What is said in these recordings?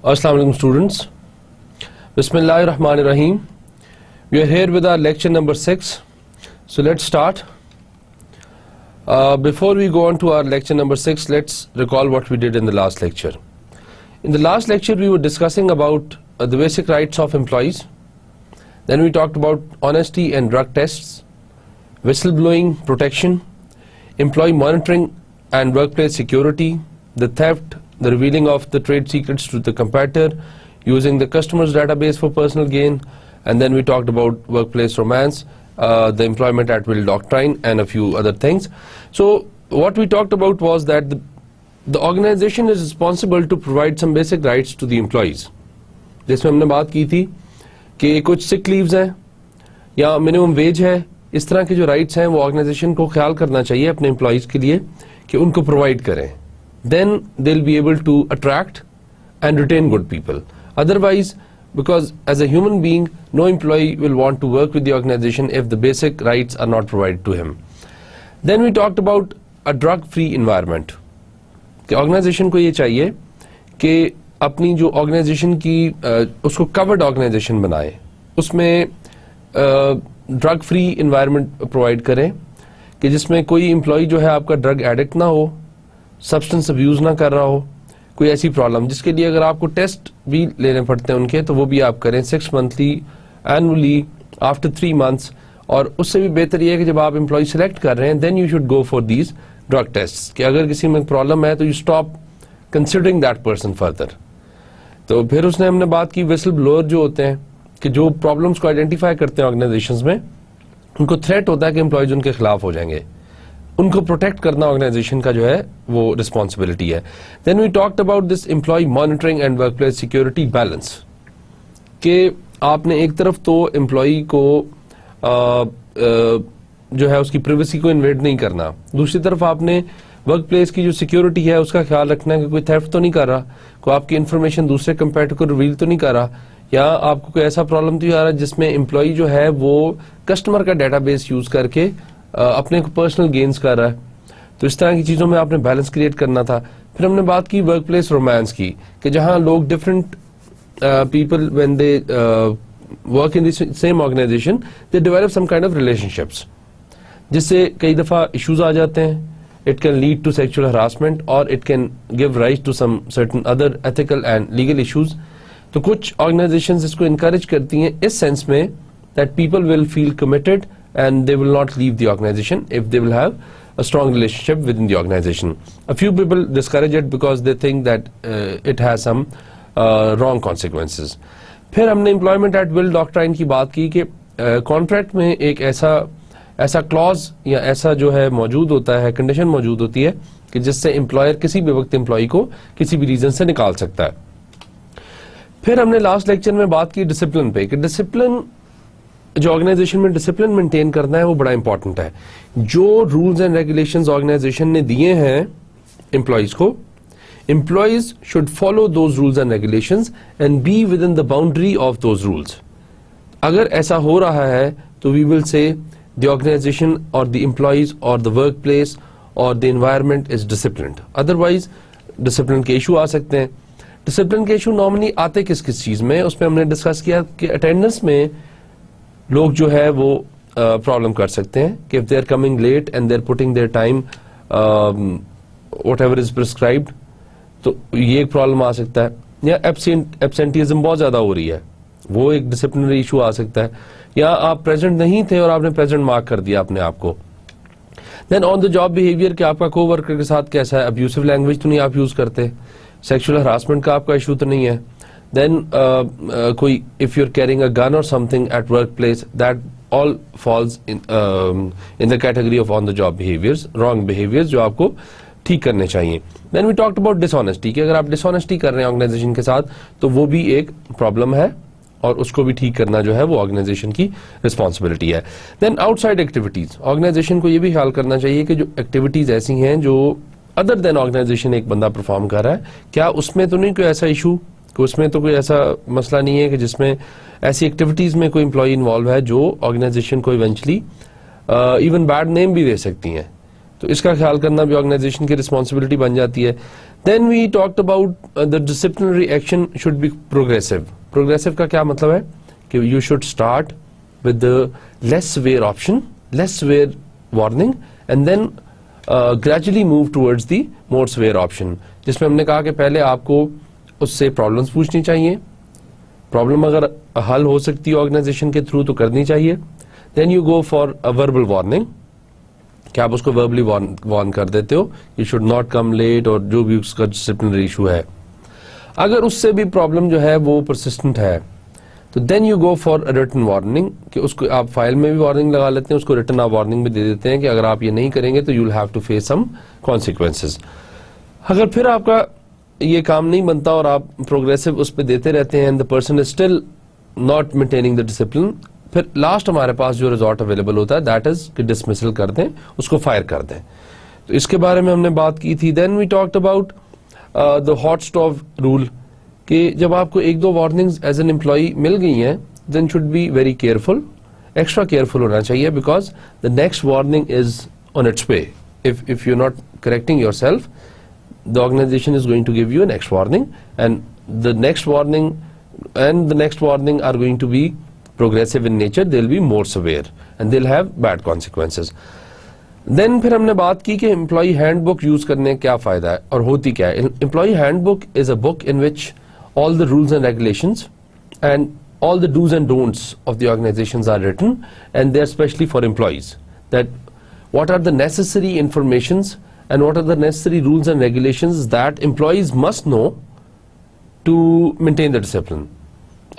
Assalamu alaikum students. Bismillahir Rahmanir Rahim. We are here with our lecture number 6. So let's start. Before we go on to our lecture number 6, let's recall what we did in the last lecture. In the last lecture we were discussing about the basic rights of employees. Then we talked about honesty and drug tests, whistleblowing protection, employee monitoring and workplace security, the theft, the revealing of the trade secrets to the competitor, using the customer's database for personal gain, and then we talked about workplace romance, the employment at will doctrine, and a few other things. So what we talked about was that the organization is responsible to provide some basic rights to the employees. जिसमें हमने बात की थी कि कुछ sick leaves हैं या minimum wage है, इस तरह के जो राइट्स हैं वो ऑर्गेनाइजेशन को ख्याल करना चाहिए अपने एम्प्लॉइज के लिए कि उनको प्रोवाइड करें. Then they'll be able to attract and retain good people. Otherwise, because as a human being, no employee will want to work with the organization if the basic rights are not provided to him. Then we talked about a drug-free environment. कि organisation को ये चाहिए कि अपनी जो organisation की उसको covered organisation बनाए, उसमें ड्रग फ्री इन्वायरमेंट प्रोवाइड करें कि जिसमें कोई एम्प्लॉय जो है आपका ड्रग एडिक्ट ना हो, सब्सटेंस अब्यूज़ ना कर रहा हो, कोई ऐसी प्रॉब्लम जिसके लिए अगर आपको टेस्ट भी लेने पड़ते हैं उनके, तो वो भी आप करें 6 मंथली, एनुअली, आफ्टर 3 मंथ्स. और उससे भी बेहतर ये है कि जब आप एम्प्लॉय सेलेक्ट कर रहे हैं then you should go for these drug test, कि अगर किसी में प्रॉब्लम है तो you stop considering that person further. तो फिर उसने हमने बात की विसल ब्लोअर जो होते हैं कि जो प्रॉब्लम्स को आइडेंटिफाई करते हैं ऑर्गेनाइजेशंस में, उनको थ्रेट होता है कि एम्प्लॉयज उनके खिलाफ हो जाएंगे, उनको प्रोटेक्ट करना ऑर्गेनाइजेशन का जो है वो रिस्पॉन्सिबिलिटी है. Then we talked about this employee monitoring and workplace security balance, कि आपने एक तरफ तो एम्प्लॉय को जो है उसकी प्राइवेसी को इन्वेड नहीं करना, दूसरी तरफ आपने वर्क प्लेस की जो सिक्योरिटी है उसका ख्याल रखना है कि कोई थेफ्ट तो नहीं कर रहा, कोई आपकी इन्फॉर्मेशन दूसरे कंपेटिटर को रिवील तो नहीं कर रहा, या आपको कोई ऐसा प्रॉब्लम तो नहीं आ रहा जिसमें एम्प्लॉय जो है वो कस्टमर का डेटाबेस यूज करके अपने को पर्सनल गेन्स कर रहा है. तो इस तरह की चीज़ों में आपने बैलेंस क्रिएट करना था. फिर हमने बात की वर्क प्लेस रोमांस की, कि जहाँ लोग different people when they work in the same organization they develop some kind of relationships, जिससे कई दफ़ा इश्यूज आ जाते हैं. It can lead to sexual harassment or it can give rise to some certain other ethical and legal issues. तो कुछ organizations इसको encourage करती हैं इस sense में that people will feel committed and they will not leave the organization if they will have a strong relationship within the organization. A few people discourage it because they think that it has some wrong consequences. फिर हमने employment at will doctrine की बात की कि contract में एक ऐसा clause या ऐसा जो है मौजूद होता है, कंडीशन मौजूद होती है कि जिससे एम्प्लॉयर किसी भी वक्त एम्प्लॉय को किसी भी रीजन से निकाल सकता है. फिर हमने लास्ट लेक्चर में बात की डिसिप्लिन पे, कि डिसिप्लिन जो ऑर्गेनाइजेशन में डिसिप्लिन मेंटेन करना है वो बड़ा इंपॉर्टेंट है. जो रूल्स एंड रेगुलेशंस ऑर्गेनाइजेशन ने दिए हैं एम्प्लॉयज को, employees should follow those rules and regulations and be within the boundary of those rules. अगर ऐसा हो रहा है तो we will say the organization or the employees or the workplace or the environment is disciplined. Otherwise discipline के issue आ सकते हैं. discipline के issue normally आते किस चीज़ में, उसमें हमने डिस्कस किया कि attendance में लोग जो है वो प्रॉब्लम कर सकते हैं कि if they are coming late and they are putting their time whatever is prescribed, तो ये एक प्रॉब्लम आ सकता है. या absenteeism बहुत ज़्यादा हो रही है, वो एक डिसिप्लिनरी इशू आ सकता है. या आप प्रेजेंट नहीं थे और आपने प्रेजेंट मार्क कर दिया अपने आप को. Then on the job behaviour, कि आपका कोवर्कर के साथ कैसा है, अब्यूसिव लैंग्वेज तो नहीं आप यूज करते, सेक्सुअल हरासमेंट का आपका इशू तो नहीं है. देन कोई if you are carrying a gun और something at workplace, that all falls in the category of on the job behaviours, wrong behaviours जो आपको ठीक करने चाहिए. Then we talked about dishonesty, कि अगर आप डिसऑनेस्टी कर रहे हैं ऑर्गेनाइजेशन के साथ तो वो भी एक प्रॉब्लम है और उसको भी ठीक करना जो है वो ऑर्गेनाइजेशन की रिस्पॉन्सिबिलिटी है. देन आउटसाइड एक्टिविटीज, ऑर्गेनाइजेशन को ये भी ख्याल करना चाहिए कि जो एक्टिविटीज ऐसी हैं जो अदर देन ऑर्गेनाइजेशन एक बंदा परफॉर्म कर रहा है, क्या उसमें तो नहीं कोई ऐसा इशू, कि उसमें तो कोई ऐसा मसला नहीं है कि जिसमें ऐसी एक्टिविटीज में कोई एम्प्लॉय इन्वॉल्व है जो ऑर्गेनाइजेशन को इवेंचुअली इवन बैड नेम भी दे सकती हैं. تو اس کا خیال کرنا بھی آرگنائزیشن کی رسپانسبلٹی بن جاتی ہے. Then we talked about the disciplinary action should be progressive. Progressive کا کیا مطلب ہے کہ you should start with less severe option, less severe warning, and then gradually move towards the more severe option, جس میں ہم نے کہا کہ پہلے آپ کو اس سے پرابلمس پوچھنی چاہیے, پرابلم اگر حل ہو سکتی ہے آرگنائزیشن کے تھرو تو کرنی چاہیے. Then you go for verbal warning, کہ آپ اس کو وربلی وارن کر دیتے ہو, you should not come late, اور جو بھی اس کا ڈسپلنری ایشو ہے. اگر اس سے بھی پرابلم جو ہے وہ پرسسٹنٹ ہے تو then you go for written warning, کہ اس کو آپ فائل میں بھی وارننگ لگا لیتے ہیں, اس کو ریٹن آپ وارننگ بھی دے دیتے ہیں کہ اگر آپ یہ نہیں کریں گے تو you will have to face some consequences. اگر پھر آپ کا یہ کام نہیں بنتا اور آپ پروگریسو اس پہ دیتے رہتے ہیں and the person is still not maintaining the discipline, پھر لاسٹ ہمارے پاس جو ریزورٹ اویلیبل ہوتا ہے دیٹ از کہ ڈسمسل کر دیں, اس کو فائر کر دیں. تو اس کے بارے میں ہم نے بات کی تھی. Then we talked about the hot stove rule, کہ جب آپ کو ایک دو وارننگز ایز این امپلائی مل گئی ہیں then should be very careful, extra careful ہونا چاہیے, because the next warning is on its way. if you're not correcting yourself, the organization is going to give you a next warning, and the next warning and the next warning are going to be progressive in nature. They'll be more severe and they'll have bad consequences. Then پھر ہم نے بات کی کہ employee hand book use کرنے کیا فائدہ ہے اور ہوتی کیا ہے. Employee handbook is a book in which all the rules and regulations and all the do's and don'ts of the organizations are written, and they're especially for employees, that what are the necessary informations and what are the necessary rules and regulations that employees must know to maintain the discipline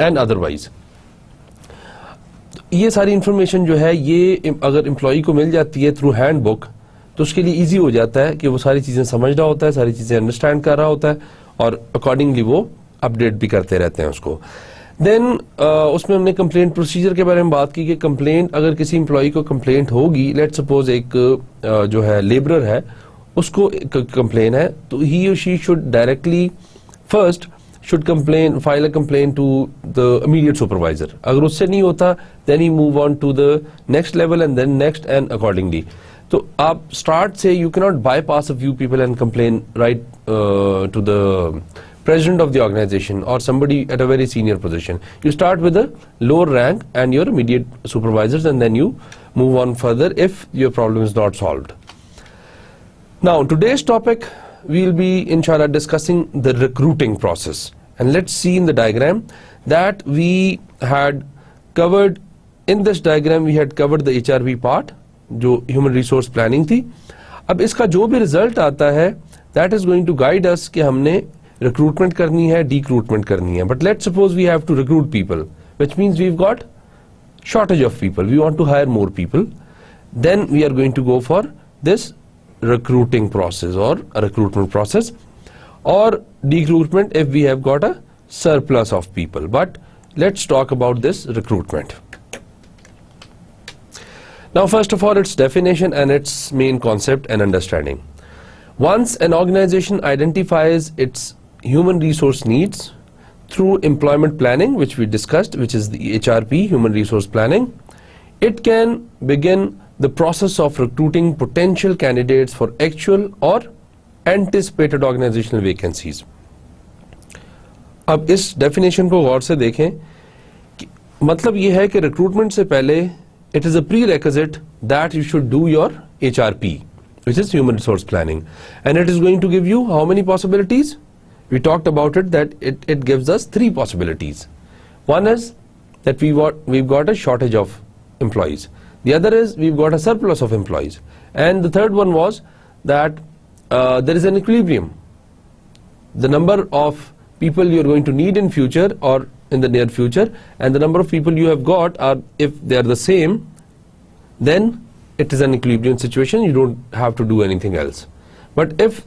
and otherwise. یہ ساری information جو ہے یہ اگر employee کو مل جاتی ہے تھرو ہینڈ بک تو اس کے لیے ایزی ہو جاتا ہے کہ وہ ساری چیزیں سمجھ رہا ہوتا ہے, ساری چیزیں انڈرسٹینڈ کر رہا ہوتا ہے, اور اکارڈنگلی وہ اپڈیٹ بھی کرتے رہتے ہیں اس کو. دین اس میں ہم نے کمپلینٹ پروسیجر کے بارے میں بات کی کہ کمپلینٹ اگر کسی امپلائی کو کمپلینٹ ہوگی, لیٹ سپوز ایک جو ہے لیبرر ہے اس کو کمپلین ہے, تو ہی اور she should directly first should file a complaint to the immediate supervisor. اگر اس سے نہیں ہوتا then he move on to the next level and then next and accordingly. تو آپ start سے you cannot bypass a few people and complain right to the president of the organization or somebody at a very senior position. You start with a lower rank and your immediate supervisors, and then you move on further if your problem is not solved. Now today's topic we will be inshallah discussing the recruiting process, and let's see in the diagram that we had covered. In this diagram we had covered the HRP part جو human resource planning تھی. اب اس کا جو بھی result آتا ہے that is going to guide us کہ ہم نے recruitment کرنی ہے, decruitment کرنی ہے. But let's suppose we have to recruit people, which means we've got shortage of people, we want to hire more people. Then we are going to go for this recruiting process or a recruitment process, or decruitment if we have got a surplus of people. But let's talk about this recruitment. Now first of all, its definition and its main concept and understanding. Once an organization identifies its human resource needs through employment planning, which we discussed, which is the HRP, human resource planning, it can begin the process of recruiting potential candidates for actual or anticipated organizational vacancies. اب اس definition کو غور سے دیکھیں, مطلب یہ ہے کہ recruitment سے پہلے it is a prerequisite that you should do your HRP, which is human resource planning, and it is going to give you how many possibilities? We talked about it that it gives us 3 possibilities. One is that we've got a shortage of employees. The other is we've got a surplus of employees. And the third one was that there is an equilibrium. The number of people you're going to need in future or in the near future and the number of people you have got are, if they are the same, then it is an equilibrium situation. You don't have to do anything else. But if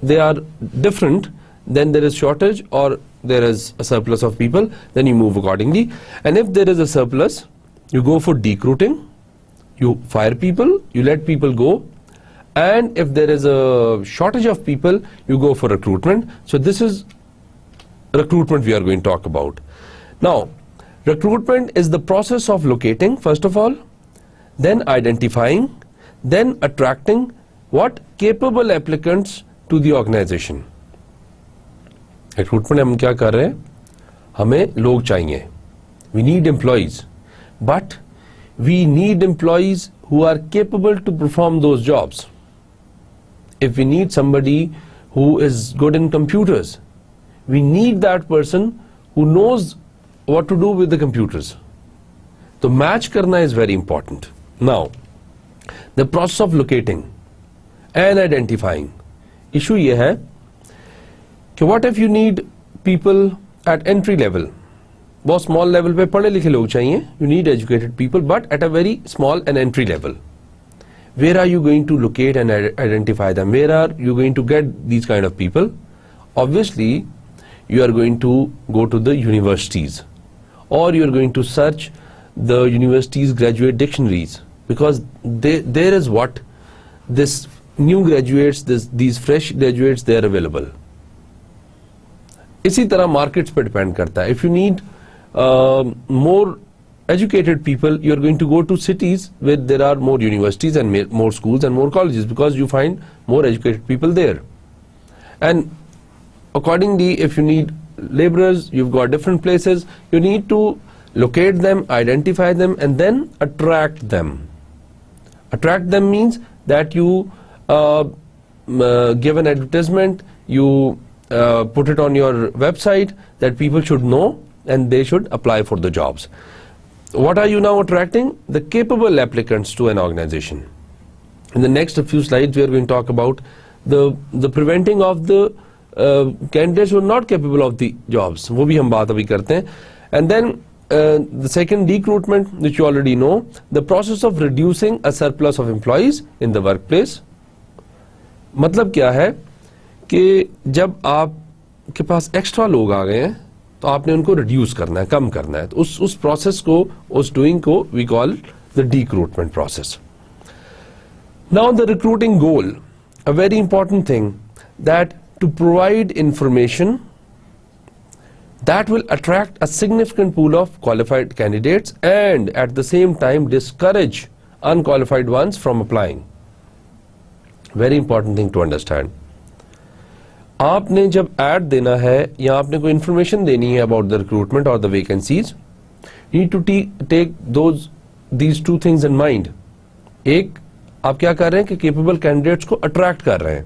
they are different, then there is shortage or there is a surplus of people, then you move accordingly. And if there is a surplus, you go for decruiting. You fire people, you let people go, and if there is a shortage of people, you go for recruitment. So this is recruitment we are going to talk about. Now, recruitment is the process of locating, first of all, then identifying, then attracting what capable applicants to the organization. Recruitment ہم کیا کر رہے ہیں, ہمیں لوگ چاہیے, we need employees, but we need employees who are capable to perform those jobs. If we need somebody who is good in computers, we need that person who knows what to do with the computers. So match karna is very important. Now, the process of locating and identifying. Issue یہ ہے کہ what if you need people at entry level, بہت small level پہ پڑھے لکھے لوگ چاہیے, you need educated people, but at a very small and entry level. Where are you going to locate and identify them? Where are you going to get these kind of people? Obviously, you are going to go to the universities, or you are going to search the universities' graduate dictionaries, because there is what this new graduates, these fresh graduates, they are available. اسی طرح markets پہ depend کرتا ہے. If you need more educated people, you are going to go to cities where there are more universities and more schools and more colleges, because you find more educated people there. And accordingly, if you need laborers, you've got different places. You need to locate them, identify them, and then attract them. Attract them means that you give an advertisement, you put it on your website that people should know and they should apply for the jobs. What are you now attracting? The capable applicants to an organization. In the next few slides, we are going to talk about the preventing of the candidates who are not capable of the jobs. وہ بھی ہم بات ابھی کرتے ہیں. And then the second, recruitment, which you already know, the process of reducing a surplus of employees in the workplace. مطلب کیا ہے کہ جب آپ کے پاس ایکسٹرا لوگ آ گئے ہیں تو آپ نے ان کو ریڈیوس کرنا ہے, کم کرنا ہے. تو اس پروسیس کو, اس ڈوئنگ کو we call the decruitment process. Now the recruiting goal, a very important thing, that to provide information that will attract a significant pool of qualified candidates and at the same time discourage unqualified ones from applying. Very important thing to understand. آپ نے جب add دینا ہے یا آپ نے کوئی information دینی ہے اباؤٹ دا ریکروٹمنٹ اور the vacancies, you need to take these two things in mind. ایک, آپ کیا کر رہے ہیں کہ کیپیبل کینڈیڈیٹس کو اٹریکٹ کر رہے ہیں,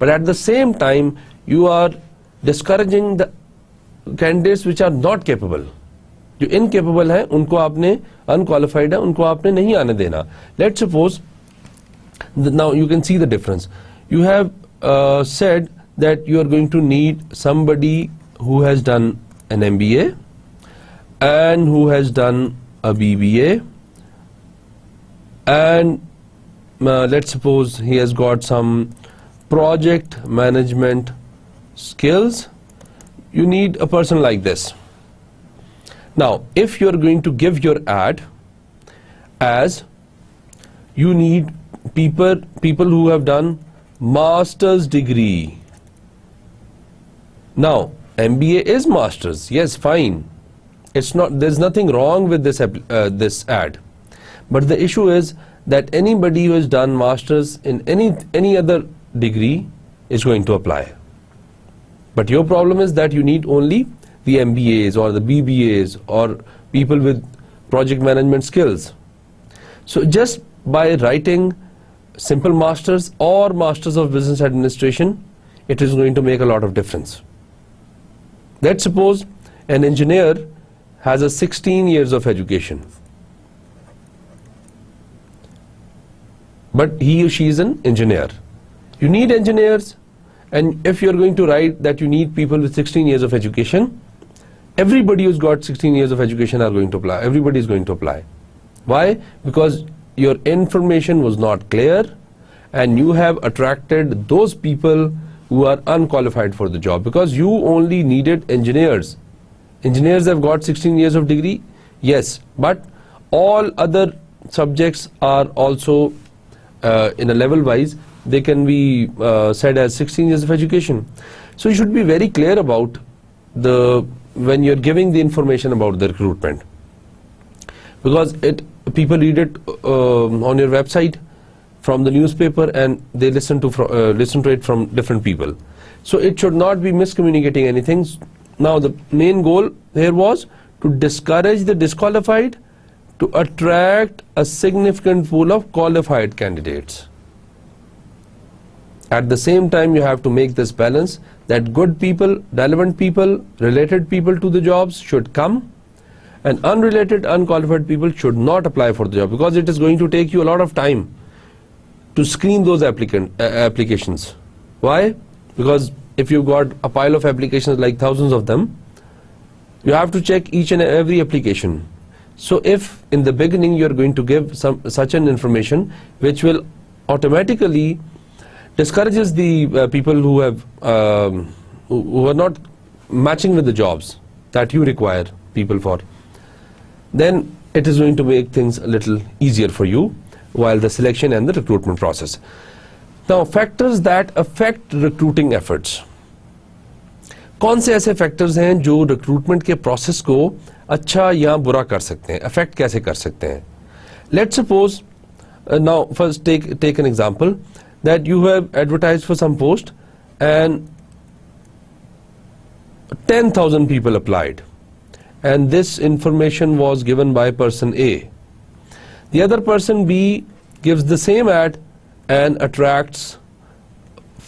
but at the same time you are discouraging the candidates which are not capable. جو انکیپیبل ہیں ان کو آپ نے, انکوالیفائڈ ہیں ان کو آپ نے نہیں آنے دینا. Let suppose now you can see the difference. You have said that you are going to need somebody who has done an MBA and who has done a BBA, and let's suppose he has got some project management skills. You need a person like this. Now, if you are going to give your ad as you need people who have done master's degree. Now, MBA is masters. Yes, fine. It's not. There's nothing wrong with this ad. But the issue is that anybody who has done masters in any other degree is going to apply. But your problem is that you need only the MBAs or the BBAs or people with project management skills. So just by writing simple masters or masters of business administration, it is going to make a lot of difference. Let's suppose an engineer has a 16 years of education, but he or she is an engineer. You need engineers, and if you're going to write that you need people with 16 years of education, everybody who's got 16 years of education are going to apply. Everybody is going to apply. Why? Because your information was not clear and you have attracted those people who are unqualified for the job, because you only needed engineers. Engineers have got 16 years of degree, yes, but all other subjects are also in a level wise, they can be said as 16 years of education. So you should be very clear about when you're giving the information about the recruitment, because people read it on your website. from the newspaper and they listen to it from different people. So it should not be miscommunicating anything. Now the main goal here was to discourage the disqualified, to attract a significant pool of qualified candidates. At the same time, you have to make this balance that good people, relevant people, related people to the jobs should come, and unrelated, unqualified people should not apply for the job, because it is going to take you a lot of time to screen those applications. Why? Because if you've got a pile of applications, like thousands of them, you have to check each and every application. So if in the beginning you are going to give such an information which will automatically discourages the people who are not matching with the jobs that you require people for, then it is going to make things a little easier for you while the selection and the recruitment process. Now, factors that affect recruiting efforts. کون سے ایسے factors ہیں جو recruitment کے process کو اچھا یا برا کر سکتے ہیں, افیکٹ کیسے کر سکتے ہیں؟ Let suppose now first take an example that you have advertised for some post and 10,000 people applied, and this information was given by person A. The other person B gives the same ad and attracts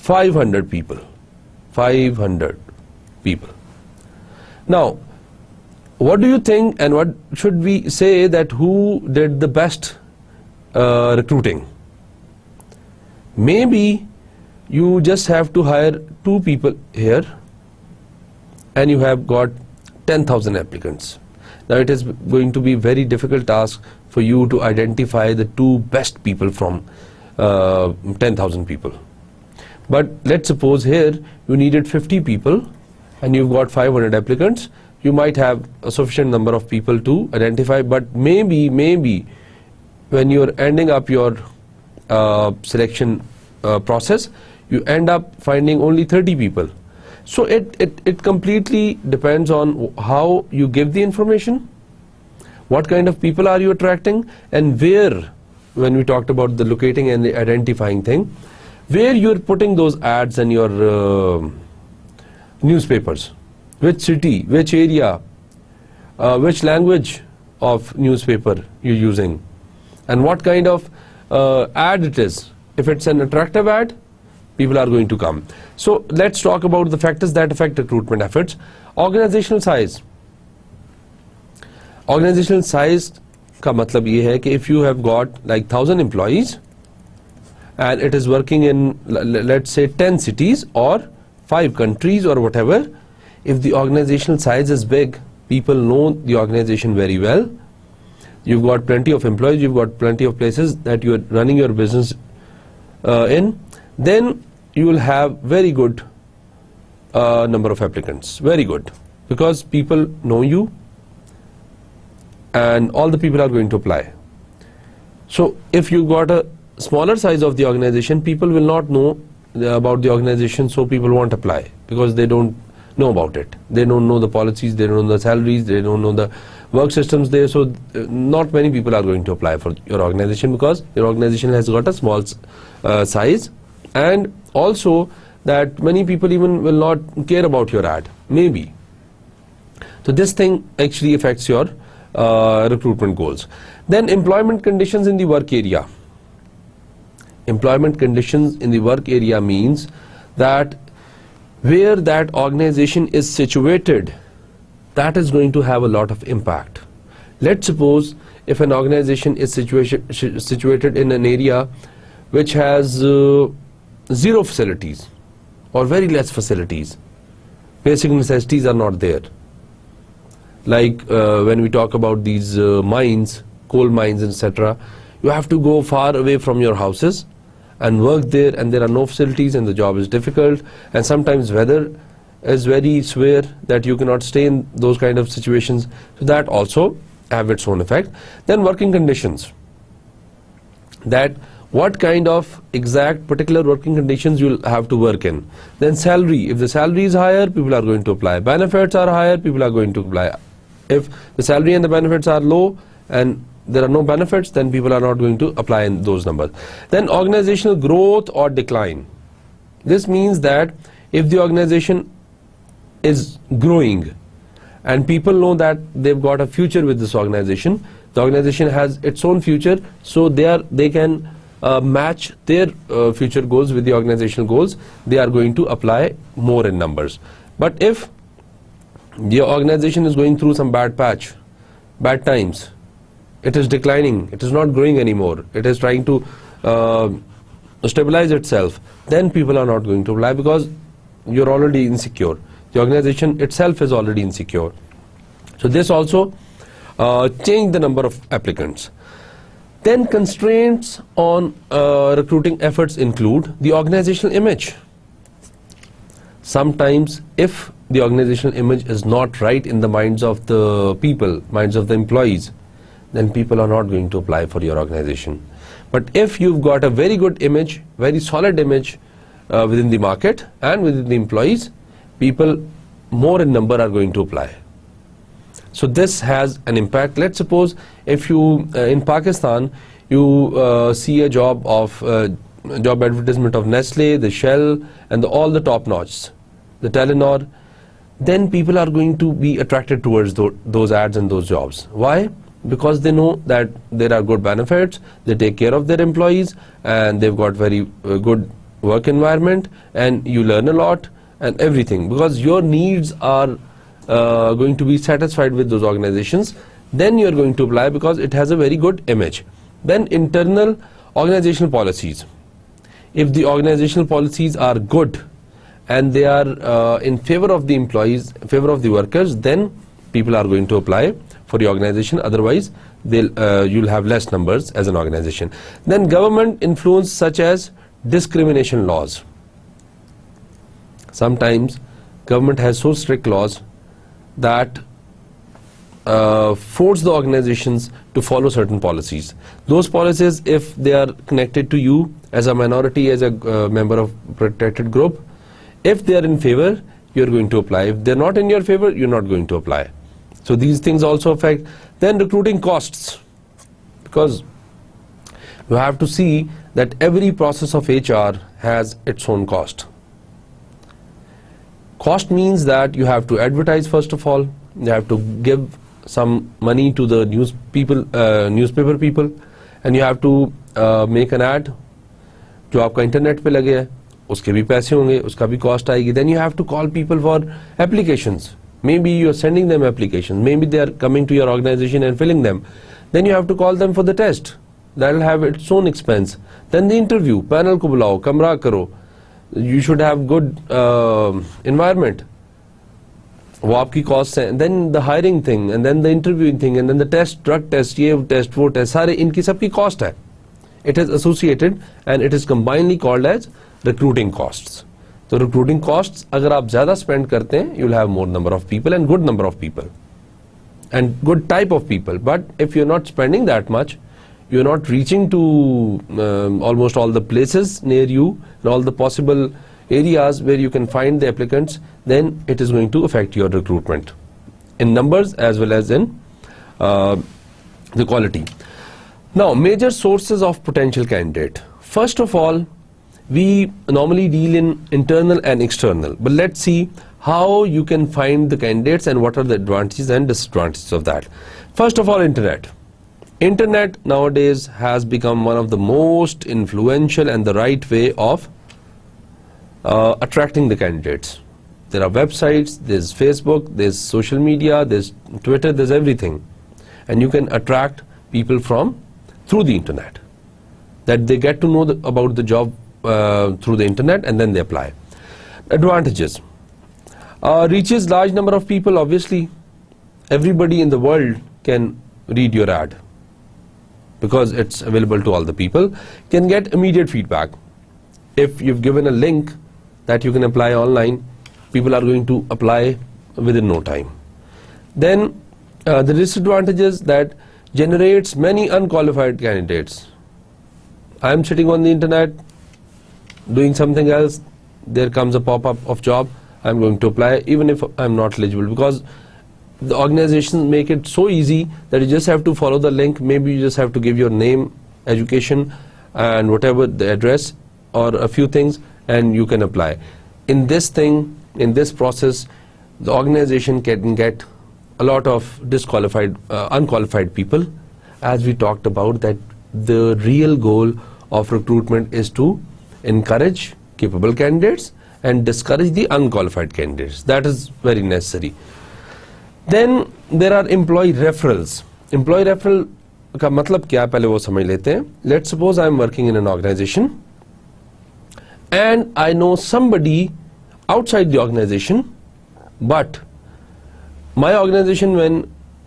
500 people. 500 people. Now, what do you think and what should we say that who did the best recruiting? Maybe you just have to hire 2 people here and you have got 10,000 applicants. Now it is going to be very difficult task for you to identify the 2 best people from 10,000 people. But let's suppose here you needed 50 people and you've got 500 applicants. You might have a sufficient number of people to identify, but maybe when you're ending up your selection process, you end up finding only 30 people. So it completely depends on how you give the information, what kind of people are you attracting, and where, when we talked about the locating and the identifying thing, where you're putting those ads and your newspapers, which city, which area, which language of newspaper you're using, and what kind of ad it is. If it's an attractive ad, people are going to come. So let's talk about the factors that affect recruitment efforts. Organizational size. Organizational size کا مطلب یہ ہے کہ if you have got like 1,000 employees and it is working in let's say 10 cities or 5 countries or whatever, if the organizational size is big, people know the organization very well, you've got plenty of employees, you've got plenty of places that you're running your business in, then you will have very good number of applicants, very good, because people know you and all the people are going to apply. So if you got a smaller size of the organization, people will not know about the organization, so people won't apply because they don't know about it. They don't know the policies, they don't know the salaries, they don't know the work systems there, so not many people are going to apply for your organization because your organization has got a small size, and also that many people even will not care about your ad, maybe. So this thing actually affects your recruitment goals. Then employment conditions in the work area. Employment conditions in the work area means that where that organization is situated, that is going to have a lot of impact. Let's suppose if an organization is situated in an area which has 0 facilities or very less facilities, basic necessities are not there. Like when we talk about these mines, coal mines, etc., you have to go far away from your houses and work there, and there are no facilities and the job is difficult, and sometimes weather is very severe that you cannot stay in those kind of situations, so that also have its own effect. Then working conditions, that what kind of exact particular working conditions you'll have to work in. Then salary, if the salary is higher, people are going to apply. Benefits are higher, people are going to apply. If the salary and the benefits are low and there are no benefits, then people are not going to apply in those numbers. Then organizational growth or decline. This means that if the organization is growing and people know that they've got a future with this organization, the organization has its own future, so they can match their future goals with the organizational goals, they are going to apply more in numbers. But if the organization is going through some bad times, it is declining, it is not growing anymore, it is trying to stabilize itself, then people are not going to apply because you're already insecure. The organization itself is already insecure. So this also changed the number of applicants. Then constraints on recruiting efforts include the organizational image. Sometimes if the organizational image is not right in the minds of the people, minds of the employees, then people are not going to apply for your organization. But if you've got a very good image, very solid image within the market and within the employees, people more in number are going to apply. So this has an impact. Let's suppose if you in Pakistan you see a job advertisement of Nestle, the Shell, and all the top notch, the Telenor, then people are going to be attracted towards those ads and those jobs. Why? Because they know that there are good benefits, they take care of their employees, and they've got very good work environment, and you learn a lot and everything, because your needs are going to be satisfied with those organizations. Then you're going to apply because it has a very good image. Then internal organizational policies. If the organizational policies are good and they are in favor of the employees, in favor of the workers, then people are going to apply for the organization. Otherwise you'll have less numbers as an organization. Then government influence, such as discrimination laws. Sometimes government has so strict laws that force the organizations to follow certain policies. Those policies, if they are connected to you as a minority, as a member of protected group, if they are in favor, you're going to apply. If they're not in your favor, you're not going to apply. So these things also affect. Then recruiting costs, because you have to see that every process of HR has its own cost. Cost means that you have to advertise first of all, you have to give some money to the newspaper people, and you have to make an ad جو آپ کا internet پہ لگے ہے اس کے بھی پیسے ہوں گے, اس کا بھی کاسٹ آئے گی. Then you have to call people for applications. Maybe you are sending them applications, maybe they are coming to your organization and filling them. Then you have to call them for the test. That will have its own expense. Then the interview, panel کو بلاؤ, کمرہ کرو. You should have good environment. وہ آپ کی cost ہیں. Then the hiring thing, and then the interviewing thing, and then the test, drug test, یہ test, وہ test, سارے ان کی سب کی کاسٹ ہے. It is associated and it is combinedly called as recruiting costs. So recruiting costs, اگر آپ زیادہ spend کرتے ہیں, you'll have more number of people and good number of people and good type of people. But if you're not spending that much, you're not reaching to almost all the places near you and all the possible areas where you can find the applicants, then it is going to affect your recruitment in numbers as well as in the quality. Now, major sources of potential candidate. First of all, we normally deal in internal and external, but let's see how you can find the candidates and what are the advantages and disadvantages of that. First of all, internet. Internet nowadays has become one of the most influential and the right way of attracting the candidates. There are websites, there's Facebook, there's social media, there's Twitter, there's everything, and you can attract people through the internet, that they get to know about the job through the internet and then they apply. Advantages. Reaches large number of people. Obviously everybody in the world can read your ad because it's available to all the people. Can get immediate feedback. If you've given a link that you can apply online, people are going to apply within no time. Then the disadvantages, that generates many unqualified candidates. I am sitting on the internet doing something else, there comes a pop-up of job, I am going to apply even if I am not eligible, because the organizations make it so easy that you just have to follow the link. Maybe you just have to give your name, education, and whatever the address or a few things, and you can apply. In this process, the organization can get a lot of unqualified people. As we talked about, that the real goal of recruitment is to encourage capable candidates and discourage the unqualified candidates. That is very necessary. Then there are employee referrals. Employee referral کا مطلب کیا ہے پہلے وہ سمجھ لیتے ہیں. Let's suppose I'm working in an organization and I know somebody outside the organization, but my organization, when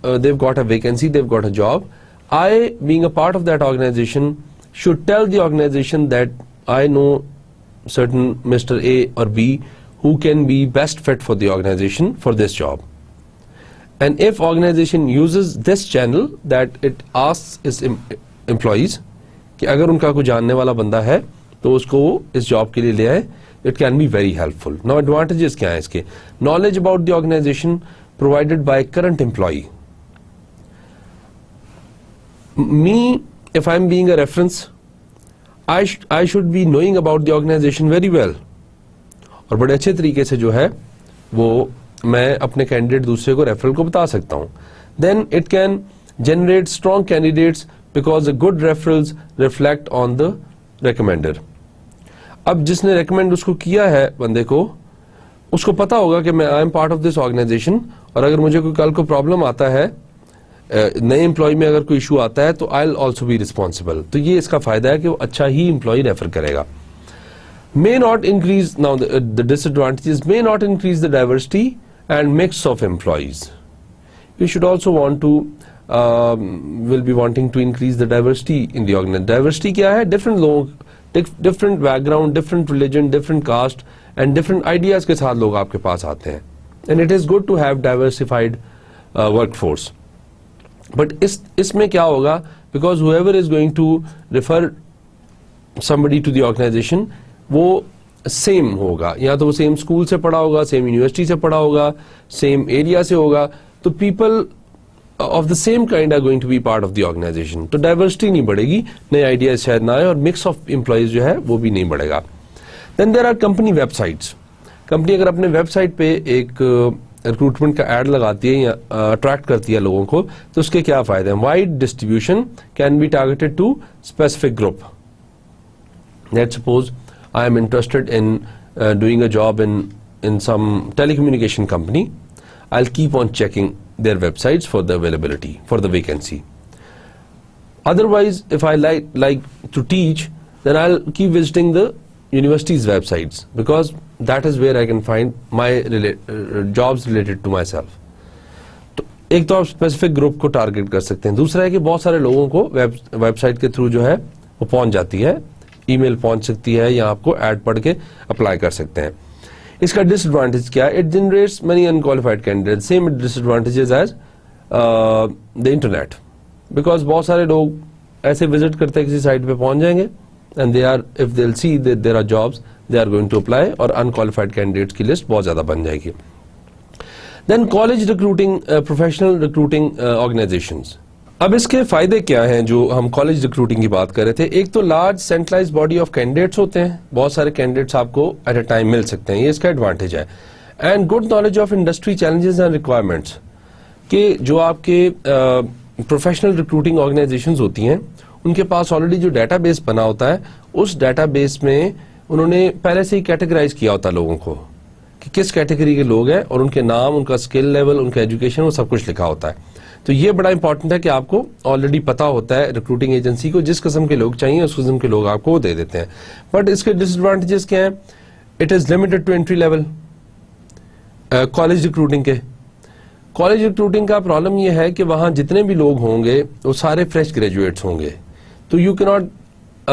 they've got a vacancy, they've got a job, I, being a part of that organization, should tell the organization that I know certain Mr. A or B who can be best fit for the organization for this job. And if organization uses this channel, that it asks its employees کہ اگر ان کا کوئی جاننے والا بندہ ہے تو اس کو وہ اس جاب کے لیے لے آئے, it can be very helpful. Now advantages کیا ہیں اس کے؟ Knowledge about the organization provided by current employee. Me, if I'm being a reference, I should be knowing about the organization very well. اور بڑے اچھے طریقے سے جو ہے وہ میں اپنے کینڈیڈیٹ دوسرے کو ریفرل کو بتا سکتا ہوں. Then it can generate strong candidates because the good referrals reflect on the recommender. اب جس نے ریکمینڈ اس کو کیا ہے بندے کو, اس کو پتا ہوگا کہ میں I am part of this organization, اور اگر مجھے کوئی کل کو پرابلم آتا ہے, نئے امپلائی میں اگر کوئی ایشو آتا ہے, تو آئی ول آلسو بی ریسپانسبل. تو یہ اس کا فائدہ ہے کہ وہ اچھا ہی امپلائی ریفر کرے گا. May not increase, now the disadvantages, may not increase the diversity and mix of employees. You should also want to will be wanting to increase the diversity in the organization. Diversity کیا ہے؟ different لوگ, different background, different religion, different caste and different ideas کے ساتھ لوگ آپ کے پاس آتے ہیں. And it is good to have diversified workforce. But اس میں کیا ہوگا, because whoever is going to refer somebody to the organization, وہ سیم ہوگا, یا تو وہ سیم اسکول سے پڑھا ہوگا, سیم یونیورسٹی سے پڑھا ہوگا, سیم ایریا سے ہوگا, تو people of the same kind are going to be part of the organization. تو ڈائیورسٹی نہیں بڑھے گی, نئے آئیڈیاز شاید نہ آئے, اور مکس آف امپلائیز جو ہے وہ بھی نہیں بڑھے گا. Then there are company websites. Company اگر اپنے ویب سائٹ پہ ایک ریکروٹمنٹ کا ایڈ لگاتی ہے یا اٹریکٹ کرتی ہے لوگوں کو, تو اس کے کیا فائدے ہیں؟ Wide distribution can be targeted to specific group. Let's suppose I am interested in doing a job in some telecommunication company. I'll keep on checking their websites for the availability, for the vacancy. Otherwise, if I like to teach, then I'll keep visiting the university's websites, because that is where I can find my jobs related to myself. تو ایک تو آپ specific group کو target کر سکتے ہیں. دوسرا ہے کہ بہت سارے لوگوں کو ویب سائٹ کے تھرو جو ہے وہ پہنچ جاتی ہے, ای میل پہنچ سکتی ہے, یا آپ کو ایڈ پڑھ کے اپلائی کر سکتے ہیں. اس کا ڈس ایڈوانٹیج کیا ہے؟ It generates many unqualified candidate. Same disadvantages as the internet, because بہت سارے لوگ ایسے وزٹ کرتے ہیں, کسی سائٹ پہ پہنچ جائیں گے, and they are, if they will see that there are jobs, they are going to apply, اور انکوالیفائڈ کینڈیڈیٹس کی لسٹ بہت زیادہ بن جائے گی. Then college recruiting, professional recruiting organisations. اب اس کے فائدے کیا ہیں جو ہم کالج ریکروٹنگ کی بات کر رہے تھے؟ ایک تو large centralized body of candidates ہوتے ہیں, بہت سارے کینڈیڈیٹس آپ کو ایٹ اے ٹائم مل سکتے ہیں, یہ اس کا ایڈوانٹیج ہے. And good knowledge of industry challenges and requirements, کہ جو آپ کے پروفیشنل ریکروٹنگ آرگنائزیشنز ہوتی ہیں, ان کے پاس آلریڈی جو ڈیٹا بیس بنا ہوتا ہے, اس ڈیٹا بیس میں انہوں نے پہلے سے ہی کیٹیگرائز کیا ہوتا ہے لوگوں کو کہ کس کیٹیگری کے لوگ ہیں, اور ان کے نام, ان کا اسکل لیول, ان کا ایجوکیشن, وہ سب کچھ لکھا ہوتا ہے. تو یہ بڑا امپورٹنٹ ہے کہ آپ کو آلریڈی پتا ہوتا ہے ریکروٹنگ ایجنسی کو جس قسم کے لوگ چاہیے اس قسم کے لوگ آپ کو دے دیتے ہیں. بٹ اس کے ڈس ایڈوانٹیجز کیا ہیں؟ It is limited to entry level. College recruiting کے, کالج ریکروٹنگ کا پرابلم یہ ہے کہ وہاں جتنے بھی لوگ ہوں گے وہ سارے فریش گریجویٹس ہوں گے, تو یو کی not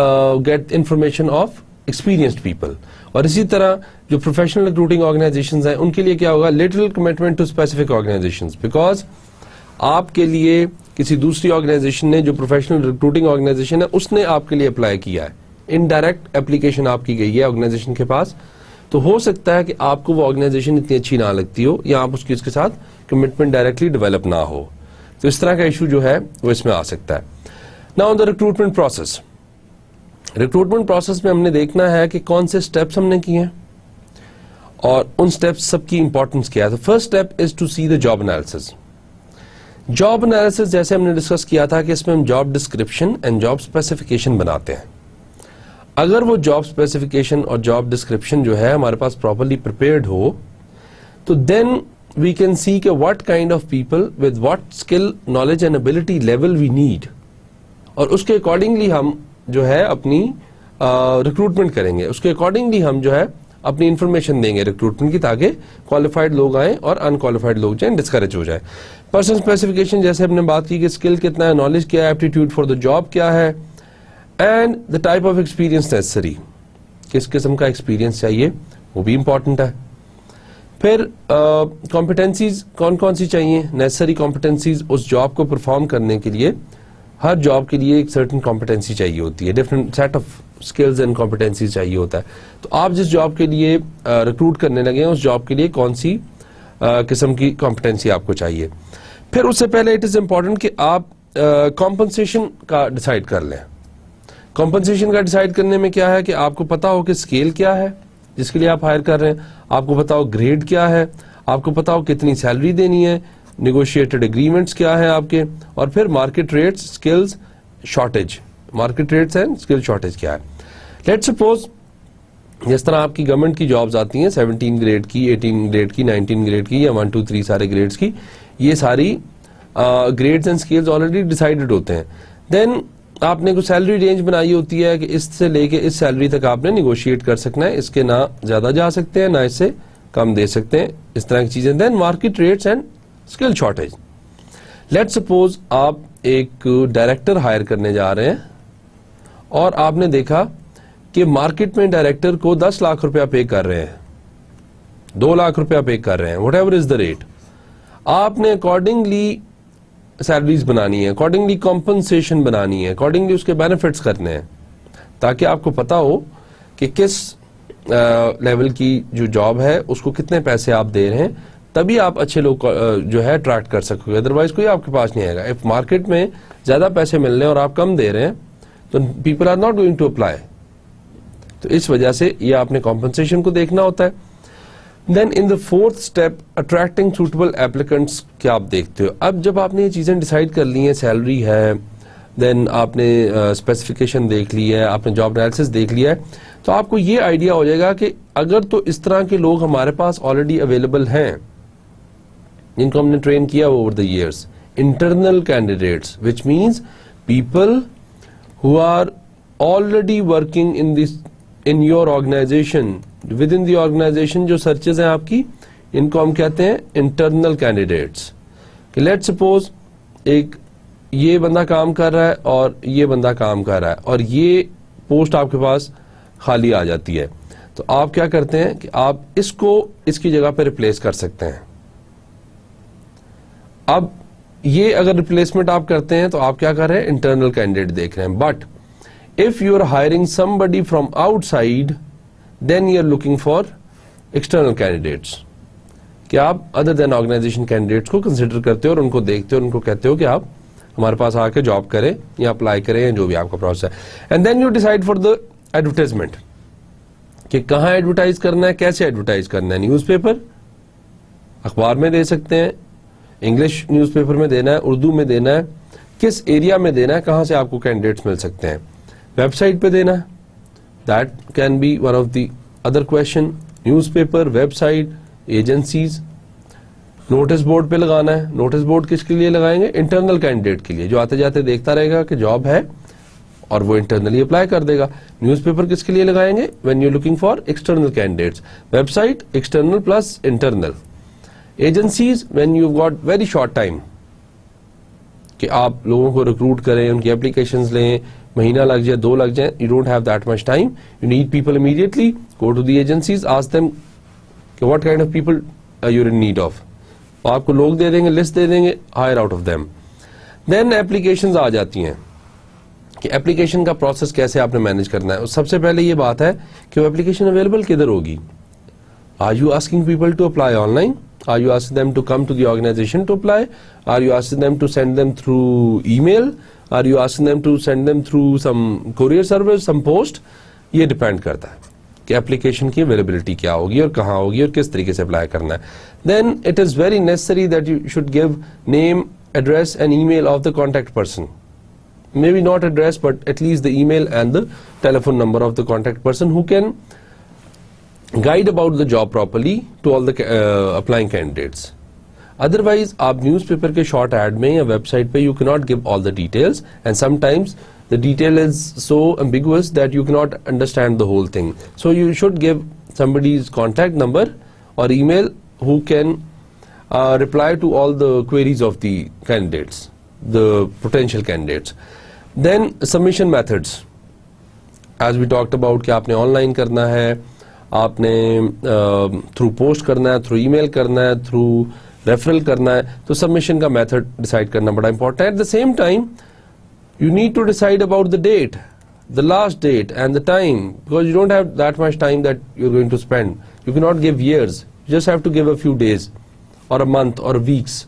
get information of experienced people. اور اسی طرح جو پروفیشنل ریکروٹنگ آرگنائزیشنز ہیں, ان کے لیے کیا ہوگا؟ Little commitment to specific organizations, because آپ کے لیے کسی دوسری آرگنائزیشن نے, جو پروفیشنل ریکروٹنگ آرگنائزیشن ہے, اس نے آپ کے لیے اپلائی کیا ہے, انڈائریکٹ اپلیکیشن آپ کی گئی ہے آرگنائزیشن کے پاس, تو ہو سکتا ہے کہ آپ کو وہ آرگنائزیشن اتنی اچھی نہ لگتی ہو یا آپ اس کے ساتھ کمٹمنٹ ڈائریکٹلی ڈیولپ نہ ہو. تو اس طرح کا ایشو جو ہے وہ اس میں آ سکتا ہے. Now on the recruitment process. Recruitment process میں ہم نے دیکھنا ہے کہ کون سے اسٹیپس ہم نے کیے ہیں اور ان اسٹیپس سب کی امپورٹنس کیا ہے. تو first step is to see the job analysis. Job analysis جیسے ہم نے ڈسکس کیا تھا کہ اس میں ہم job description and job specification بناتے ہیں. اگر وہ جاب اسپیسیفکیشن اور جاب ڈسکرپشن جو ہے ہمارے پاس پراپرلی پریپیئرڈ ہو تو دین وی کین سی کہ what kind of people with what skill knowledge and ability level we need, اور اس کے اکارڈنگلی ہم جو ہے اپنی ریکروٹمنٹ کریں گے. اس کے اکارڈنگلی ہم جو ہے اپنی انفارمیشن دیں گے ریکروٹمنٹ کی, تاکہ کوالیفائڈ لوگ آئیں اور انکوالیفائڈ لوگ جائیں, ڈسکریج ہو جائیں. پرسن اسپیسیفکیشن جیسے ہم نے بات کی کہ اسکل کتنا ہے, نالج کیا ہے, ایپٹیٹیوڈ فار دا جاب کیا ہے, and the type of experience necessary, کس قسم کا ایکسپیرینس چاہیے وہ بھی امپورٹنٹ ہے. پھر کمپٹنسیز کون کون سی چاہیے, نیسسری کمپٹنسیز اس جاب کو پرفارم کرنے کے لیے. ہر جاب کے لیے ایک سرٹن کمپٹنسی چاہیے ہوتی ہے, different set of skills and competencies چاہیے ہوتا ہے. تو آپ جس جاب کے لیے ریکروٹ کرنے لگے ہیں اس جاب کے لیے کون سی قسم کی کمپٹنسی آپ کو چاہیے. پھر اس سے پہلے اٹ از امپورٹنٹ کہ آپ کمپنسیشن کا ڈیسائیڈ کر لیں. کمپنسیشن کا ڈیسائیڈ کرنے میں کیا ہے کہ آپ کو پتا ہو کہ اسکیل کیا ہے جس کے لیے آپ ہائر کر رہے ہیں, آپ کو پتا ہو گریڈ کیا ہے, آپ کو پتا ہو کتنی سیلری دینی ہے, نیگوشیٹڈ اگریمنٹس کیا ہے آپ کے, اور پھر market rates, skills shortage, market rates and skill shortage کیا ہے. لیٹ سپوز جس طرح آپ کی گورنمنٹ کی جابز آتی ہیں 17 گریڈ کی, 18 گریڈ کی, 19 گریڈ کی یا 1 2 3 سارے گریڈز کی, یہ ساری grades and skills already decided ہوتے ہیں. دین آپ نے کوئی سیلری رینج بنائی ہوتی ہے کہ اس سے لے کے اس سیلری تک آپ نے نیگوشیٹ کر سکنا ہے, اس کے نہ زیادہ جا سکتے ہیں نہ اس سے کم دے سکتے ہیں, اس طرح کی چیزیں. Then market rates and skill shortage. Let suppose آپ ایک ڈائریکٹر ہائر کرنے جا رہے ہیں اور آپ نے دیکھا کہ مارکیٹ میں ڈائریکٹر کو 10 لاکھ روپیہ پے کر رہے ہیں, 2 لاکھ روپیہ پے کر رہے ہیں, what ever is the rate. آپ نے اکارڈنگلی سیلریز بنانی ہے, اکارڈنگلی کمپنسیشن بنانی ہے, اکارڈنگلی اس کے بینیفٹس کرنے ہیں, تاکہ آپ کو پتا ہو کہ کس لیول کی جو جاب ہے اس کو کتنے پیسے آپ دے رہے ہیں, تبھی آپ اچھے لوگ جو ہے اٹریکٹ کر سکو گے. ادروائز کوئی آپ کے پاس نہیں آئے گا. اف مارکیٹ میں زیادہ پیسے مل رہے ہیں اور آپ کم دے رہے ہیں تو people are not going to apply. تو اس وجہ سے یہ آپ نے کمپنسیشن کو دیکھنا ہوتا ہے. Then in the fourth step attracting suitable applicants, کیا آپ دیکھتے ہو. اب جب آپ نے یہ چیزیں ڈیسائیڈ کر لی ہیں, سیلری ہے, دین آپ نے اسپیسیفکیشن دیکھ لی ہے, آپ نے جاب انالیسس دیکھ لیا ہے, تو آپ کو یہ آئیڈیا ہو جائے گا کہ اگر تو اس طرح کے لوگ ہمارے پاس آلریڈی اویلیبل ہیں جن کو ہم نے ٹرین کیا over the years, internal candidates, which means people who are already working in your organization, within the organization جو سرچز ہیں آپ کی, ان کو ہم کہتے ہیں انٹرنل کینڈیڈیٹس. کہ لیٹ سپوز ایک یہ بندہ کام کر رہا ہے اور یہ بندہ کام کر رہا ہے اور یہ پوسٹ آپ کے پاس خالی آ جاتی ہے, تو آپ کیا کرتے ہیں کہ آپ اس کو اس کی جگہ پہ ریپلیس کر سکتے ہیں. اب یہ اگر ریپلیسمنٹ آپ کرتے ہیں تو آپ کیا کر رہے ہیں, انٹرنل کینڈیڈیٹ دیکھ رہے ہیں. But if you are hiring somebody from outside, then you are looking for external candidates. کہ آپ other than organization candidates کو consider کرتے ہو اور ان کو دیکھتے ہو اور ان کو کہتے ہو کہ آپ ہمارے پاس آ کے جاب کریں یا اپلائی کریں یا جو بھی آپ کا پروسیس ہے. And then you decide for the advertisement کہ کہاں ایڈورٹائز کرنا ہے, کیسے ایڈورٹائز کرنا ہے. نیوز پیپر, اخبار میں دے سکتے ہیں, انگلش نیوز پیپر میں دینا ہے, اردو میں دینا ہے, کس ایریا میں دینا ہے, کہاں سے آپ کو کینڈیڈیٹس مل سکتے ہیں. ویب سائٹ پہ دینا ہے, that can be one of the other question. Newspaper, website, agencies. Notice board پہ لگانا ہے. نوٹس بورڈ کس کے لیے لگائیں گے, انٹرنل کینڈیڈیٹ کے لیے جو آتے جاتے دیکھتا رہے گا کہ جاب ہے اور وہ انٹرنلی اپلائی کر دے گا. نیوز پیپر کس کے لیے لگائیں گے, when you looking for external candidates. Website external plus internal. Agencies when you got very short time کہ آپ لوگوں کو ریکروٹ کریں, ان کی اپلیکیشنز لیں, مہینہ لگ جائے, 2 لگ جائیں, you don't have that much time, you need people immediately. Go to the agencies, ask them کہ what kind of people you are in need of. آپ کو لوگ دے دیں گے, لسٹ دے دیں گے, hire out of them. Then applications آ جاتی ہیں کہ ایپلیکیشن کا پروسیس کیسے آپ نے مینج کرنا ہے. سب سے پہلے یہ بات ہے کہ وہ ایپلیکیشن اویلیبل کدھر ہوگی. Are you asking people to apply online? Are you asking them to come to the organization to apply? Are you asking them to send them through email? Are you asking them to send them through some courier service, some post? یہ depend کرتا ہے کہ application کی availability کیا ہوگی اور کہاں ہوگی اور کس طریقے سے اپلائی کرنا ہے. Then it is very necessary that you should give name, address and email of the contact person. Maybe not address but at least the email and the telephone number of the contact person who can guide about the job properly to all the applying candidates. Otherwise آپ news paper کے short add میں یا web site پہ you cannot give all the details and sometimes the detail is so ambiguous that you cannot understand the whole thing. So you should give somebody's contact number or email who can reply to all the queries of the candidates, the potential candidates. Then submission methods, as we talked about کہ آپ نے on line کرنا ہے, آپ نے through post کرنا ہے, through ای میل کرنا ہے, تھرو ریفرل کرنا ہے. تو سبمیشن کا میتھڈ ڈیسائیڈ کرنا بڑا امپورٹنٹ ہے. At the same time you need to decide about the date, the last date and the time, because you don't have that much time that you are going to spend. You کی not give years, you just have to give a few days or a month اور ویکس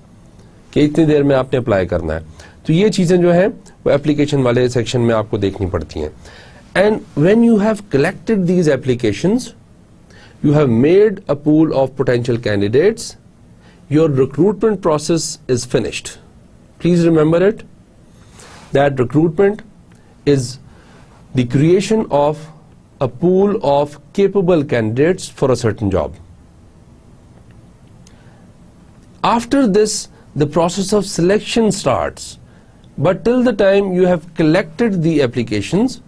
کہ اتنی دیر میں آپ نے apply کرنا ہے. تو یہ چیزیں جو ہیں وہ اپلیکیشن والے سیکشن میں آپ کو دیکھنی پڑتی ہیں. And when you have collected these applications, you have made a pool of potential candidates, your recruitment process is finished. Please remember it, that recruitment is the creation of a pool of capable candidates for a certain job. After this, the process of selection starts, but till the time you have collected the applications,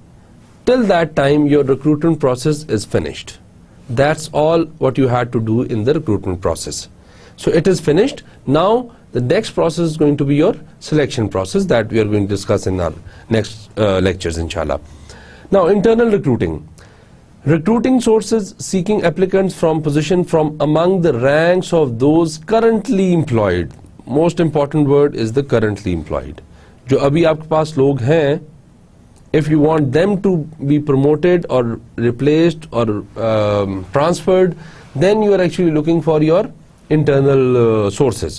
till that time your recruitment process is finished. That's all what you had to do in the recruitment process. So it is finished. Now the next process is going to be your selection process that we are going to discuss in our next lectures inshallah. Now internal recruiting. Recruiting sources seeking applicants from position from among the ranks of those currently employed. Most important word is the currently employed. جو ابھی آپ کے پاس لوگ ہیں, if you want them to be promoted or replaced or transferred, then you are actually looking for your internal sources.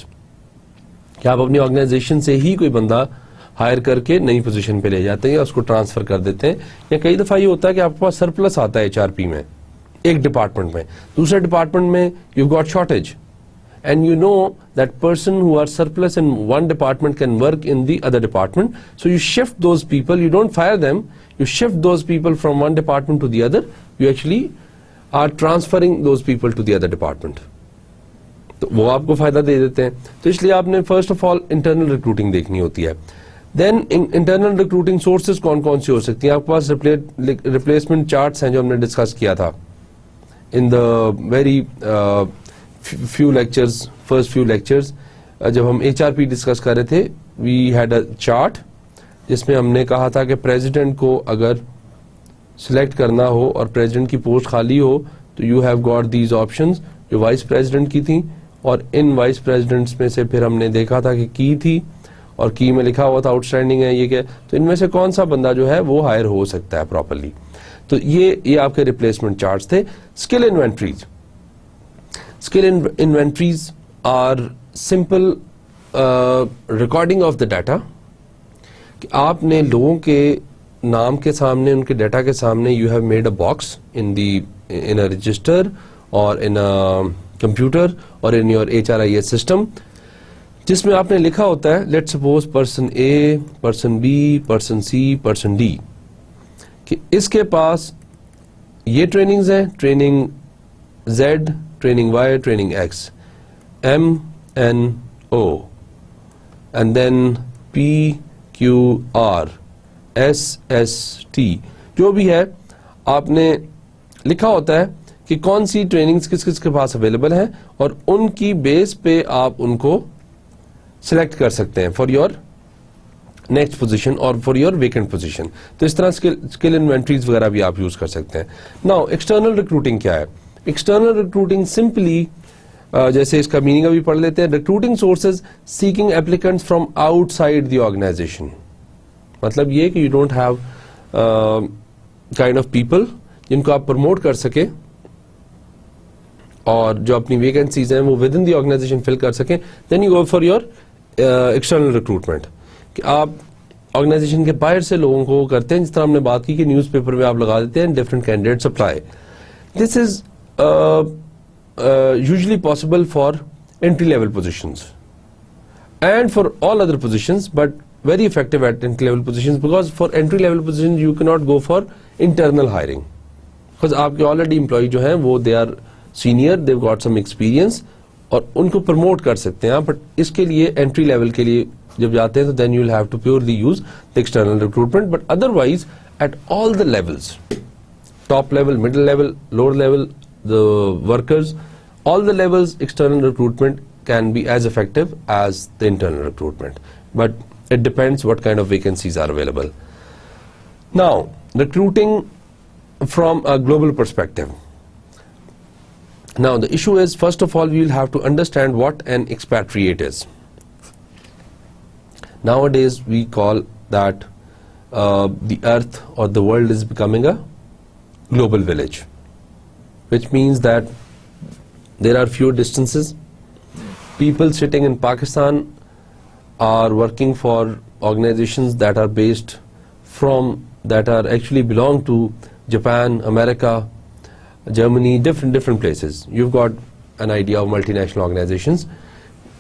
کہ آپ اپنی organization سے ہی کوئی بندہ ہائر کر کے نئی پوزیشن پہ لے جاتے ہیں یا اس کو ٹرانسفر کر دیتے ہیں. یا کئی دفعہ یہ ہوتا ہے کہ آپ کے پاس سرپلس آتا ہے HRP میں ایک ڈپارٹمنٹ میں, دوسرے ڈپارٹمنٹ میں you've got shortage. And you know that person who are surplus in one department can work in the other department. So you shift those people, you don't fire them, you shift those people from one department to the other. You actually are transferring those people to the other department. تو وہ آپ کو فائدہ دے دیتے ہیں. تو اس لیے آپ نے first of all internal recruiting دیکھنی ہوتی ہے. دین انٹرنل ریکروٹنگ سورسز کون کون سی ہو سکتی ہیں. آپ کے پاس ریپلیسمنٹ چارٹس ہیں جو ہم نے ڈسکس کیا تھا in the very few lectures, first few lectures, جب ہم HRP ڈسکس کر رہے تھے, we had a chart جس میں ہم نے کہا تھا کہ پریزیڈنٹ کو اگر سلیکٹ کرنا ہو اور پریزیڈنٹ کی پوسٹ خالی ہو تو you have got these options جو وائس پریزیڈنٹ کی تھیں, اور ان وائس پریزیڈنٹس میں سے پھر ہم نے دیکھا تھا کہ کی تھی اور کی میں لکھا ہوا تھا آؤٹ اسٹینڈنگ ہے یہ کہ, تو ان میں سے کون سا بندہ جو ہے وہ ہائر ہو سکتا ہے پراپرلی. تو یہ آپ کے ریپلیسمنٹ چارٹس تھے. Skill inventories. Skill inventories are simple recording of the data. کہ آپ نے لوگوں کے نام کے سامنے, ان کے ڈیٹا کے سامنے you have made a box in a register or in a computer or in your HRIS system, جس میں آپ نے لکھا ہوتا ہے let's suppose person A, person B, person C, person D, کہ اس کے پاس یہ ٹریننگز ہیں, training Z, training Y, training X, M, N, O, and then P, Q, R, S, S, T, جو بھی ہے آپ نے لکھا ہوتا ہے کہ کون سی ٹریننگز کس کس کے پاس اویلیبل ہیں, اور ان کی بیس پہ آپ ان کو سلیکٹ کر سکتے ہیں فار یور نیکسٹ پوزیشن اور فار یور ویکنٹ پوزیشن. تو اس طرح اسکل انوینٹریز وغیرہ بھی آپ یوز کر سکتے ہیں. ناؤ ایکسٹرنل ریکروٹنگ کیا ہے. ایکسٹرنل ریکروٹنگ سمپلی جیسے اس کا میننگ ابھی پڑھ لیتے ہیں, recruiting sources seeking applicants from outside the organisation. مطلب یہ کہ you don't have kind of people جن کو آپ پروموٹ کر سکے اور جو اپنی ویکنسیز ہیں وہ with in the organization fill کر سکیں, then you go for your external recruitment, کہ آپ آرگنائزیشن کے باہر سے لوگوں کو کرتے ہیں, جس طرح ہم نے بات کی کہ نیوز پیپر میں آپ لگا دیتے ہیں different candidates apply. This is usually possible for entry level positions and for all other positions, but very effective at entry level positions, because for entry level positions you cannot go for internal hiring, because آپ کے already employee جو ہیں وہ they are senior, they've got some experience, اور ان کو promote کر سکتے ہیں. بٹ اس کے لیے entry level کے لیے جب جاتے ہیں تو then you will have to purely use the external recruitment. But otherwise at all the levels, top level, middle level, lower level, the workers, all the levels, external recruitment can be as effective as the internal recruitment, but it depends what kind of vacancies are available. Now, recruiting from a global perspective. Now, the issue is, first of all, we will have to understand what an expatriate is. Nowadays, we call that the earth or the world is becoming a global village, which means that there are few distances. People sitting in Pakistan are working for organizations that are based from, that are actually belong to Japan, America, Germany, different places. You've got an idea of multinational organizations.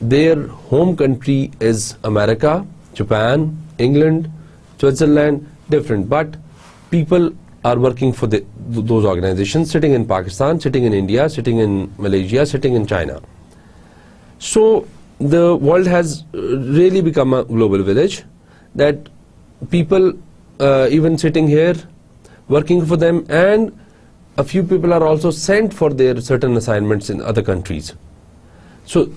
Their home country is America, Japan, England, Switzerland, different. But people are working for those organizations, sitting in Pakistan, sitting in India, sitting in Malaysia, sitting in China. So the world has really become a global village, that people even sitting here working for them, and a few people are also sent for their certain assignments in other countries. So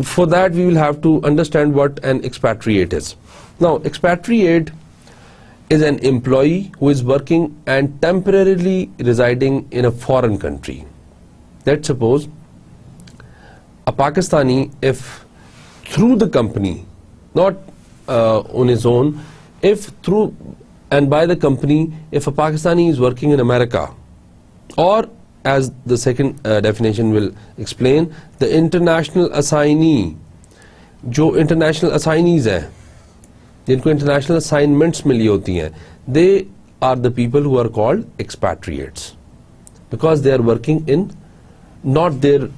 for that we will have to understand what an expatriate is. Now, expatriate is an employee who is working and temporarily residing in a foreign country. Let's suppose a Pakistani, if through the company, not on his own, if through and by the company, if a Pakistani is working in America, or as the second definition will explain, the international assignee, جو international assignees ہیں, جن کو international assignments ملی ہوتی ہیں, they are the people who are called expatriates, because they are working in not their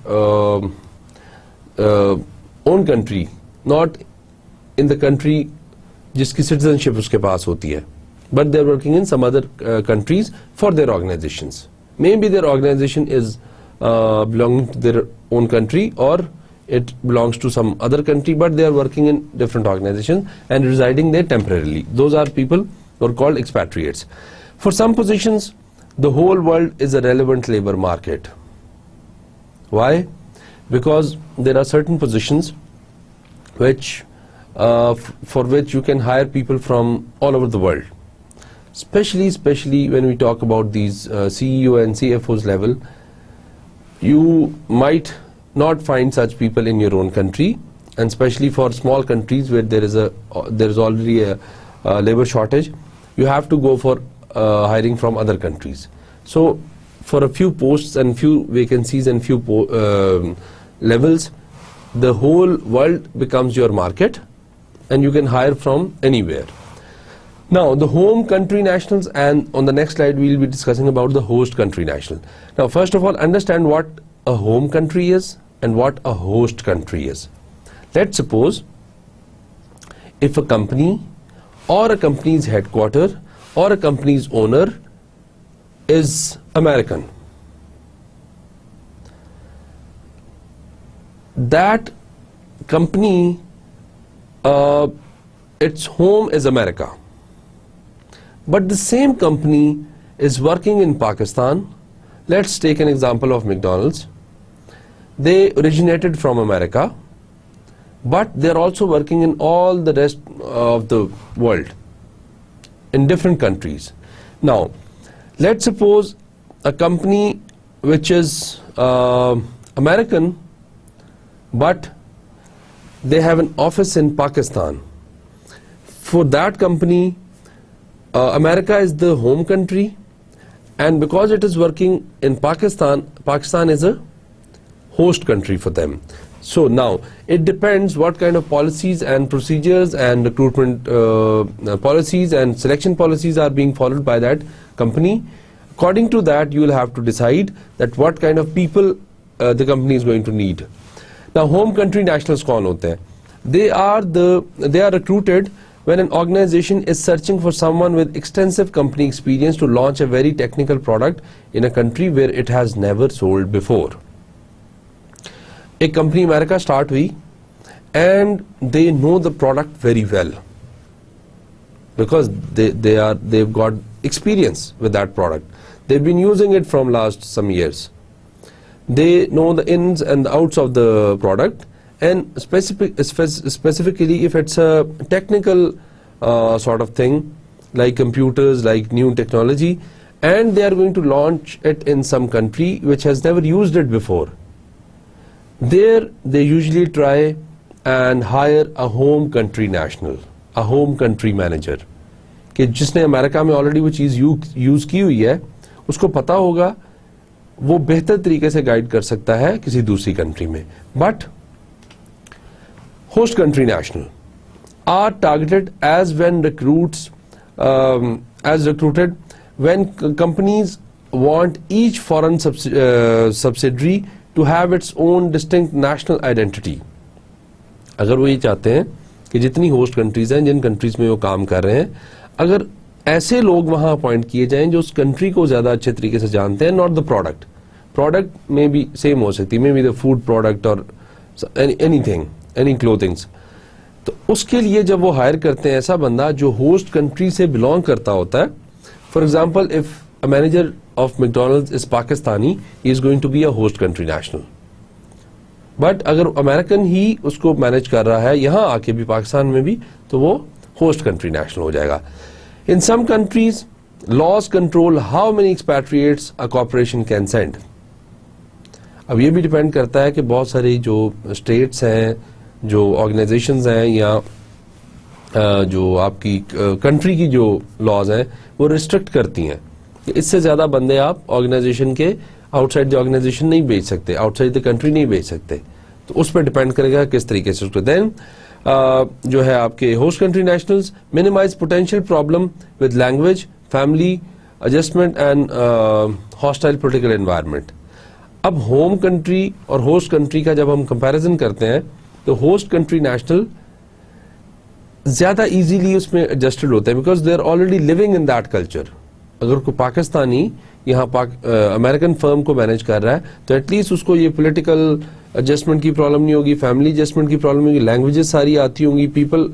own country, not in the country جس کی citizenship اس کے پاس ہوتی ہے, but they are working in some other countries for their organizations. Maybe their organization is belonging to their own country, or it belongs to some other country, but they are working in different organizations and residing there temporarily. Those are people who are called expatriates. For some positions, the whole world is a relevant labor market. Why? Because there are certain positions which for which you can hire people from all over the world. Especially when we talk about these CEO and CFOs level, you might not find such people in your own country, and especially for small countries where there is already a labor shortage, you have to go for hiring from other countries. So for a few posts and few vacancies and few levels, the whole world becomes your market, and you can hire from anywhere. Now, the home country nationals, and on the next slide we will be discussing about the host country national. Now, first of all, understand what a home country is and what a host country is. Let's suppose if a company or a company's headquarter or a company's owner is American, that company, its home is America, but the same company is working in Pakistan. Let's take an example of McDonald's. They originated from America, but they're also working in all the rest of the world, in different countries. Now, let's suppose a company which is American, but they have an office in Pakistan. For that company, America is the home country, and because it is working in Pakistan, Pakistan is a host country for them. So now it depends what kind of policies and procedures and recruitment policies and selection policies are being followed by that company. According to that, you will have to decide that what kind of people the company is going to need. Now, home country nationals kaun hote hain? They are recruited when an organization is searching for someone with extensive company experience to launch a very technical product in a country where it has never sold before. ایک company America start ہوئی and they know the product very well because they've got experience with that product. They've been using it from last some years. They know the ins and the outs of the product, and specifically if it's a technical sort of thing like computers, like new technology, and they are going to launch it in some country which has never used it before. There they usually try and hire a home country national, a home country manager, کہ جس نے امریکہ میں already وہ چیز use کی ہوئی ہے, اس کو پتا ہوگا, وہ بہتر طریقے سے گائیڈ کر سکتا ہے کسی دوسری کنٹری میں. But host country national are targeted as recruited when companies want each foreign subsidiary to have its own distinct national identity. اگر وہ یہ چاہتے ہیں کہ جتنی ہوسٹ کنٹریز ہیں, جن کنٹریز میں وہ کام کر رہے ہیں, اگر ایسے لوگ وہاں اپوائنٹ کیے جائیں جو اس کنٹری کو زیادہ اچھے طریقے سے جانتے ہیں, ناٹ دا پروڈکٹ میں بھی سیم ہو سکتی, میں بھی دا فوڈ پروڈکٹ اور اینی تھنگ, اینی کلوتھنگس, تو اس کے لیے جب وہ ہائر کرتے ہیں ایسا بندہ جو ہوسٹ کنٹری سے بلونگ کرتا ہوتا ہے. For example, if a manager of McDonald's is Pakistani, he is going to be a host country national. But اگر امریکن ہی اس کو مینج کر رہا ہے یہاں آ کے بھی پاکستان میں بھی, تو وہ ہوسٹ کنٹری نیشنل ہو جائے گا. In some countries, laws control how many expatriates a corporation can send. اب یہ بھی ڈیپینڈ کرتا ہے کہ بہت ساری جو اسٹیٹس ہیں, جو آرگنائزیشنز ہیں, یا جو آپ کی کنٹری کی جو لاز ہیں وہ ریسٹرکٹ کرتی ہیں کہ اس سے زیادہ بندے آپ آرگنائزیشن کے آؤٹ سائڈ دی آرگنائزیشن نہیں بھیج سکتے, آؤٹ سائڈ دی کنٹری نہیں بھیج سکتے. تو اس پہ ڈیپینڈ کرے گا کس طریقے سے اس کو. دین جو ہے آپ کے host country nationals minimize potential problem with language, family adjustment and hostile political environment. اب ہوم کنٹری اور ہوسٹ کنٹری کا جب ہم کمپیریزن کرتے ہیں تو ہوسٹ کنٹری نیشنل زیادہ ایزیلی اس میں ایڈجسٹڈ ہوتے ہیں because they are already living in that culture. اگر کوئی پاکستانی یہاں امریکن فرم کو مینج کر رہا ہے تو ایٹ لیسٹ اس کو یہ پولیٹیکل ایڈجسٹمنٹ کی پرابلم نہیں ہوگی, فیملی ایڈجسٹمنٹ کی پرابلم نہیں ہوگی, لینگویجز ساری آتی ہوں گی, people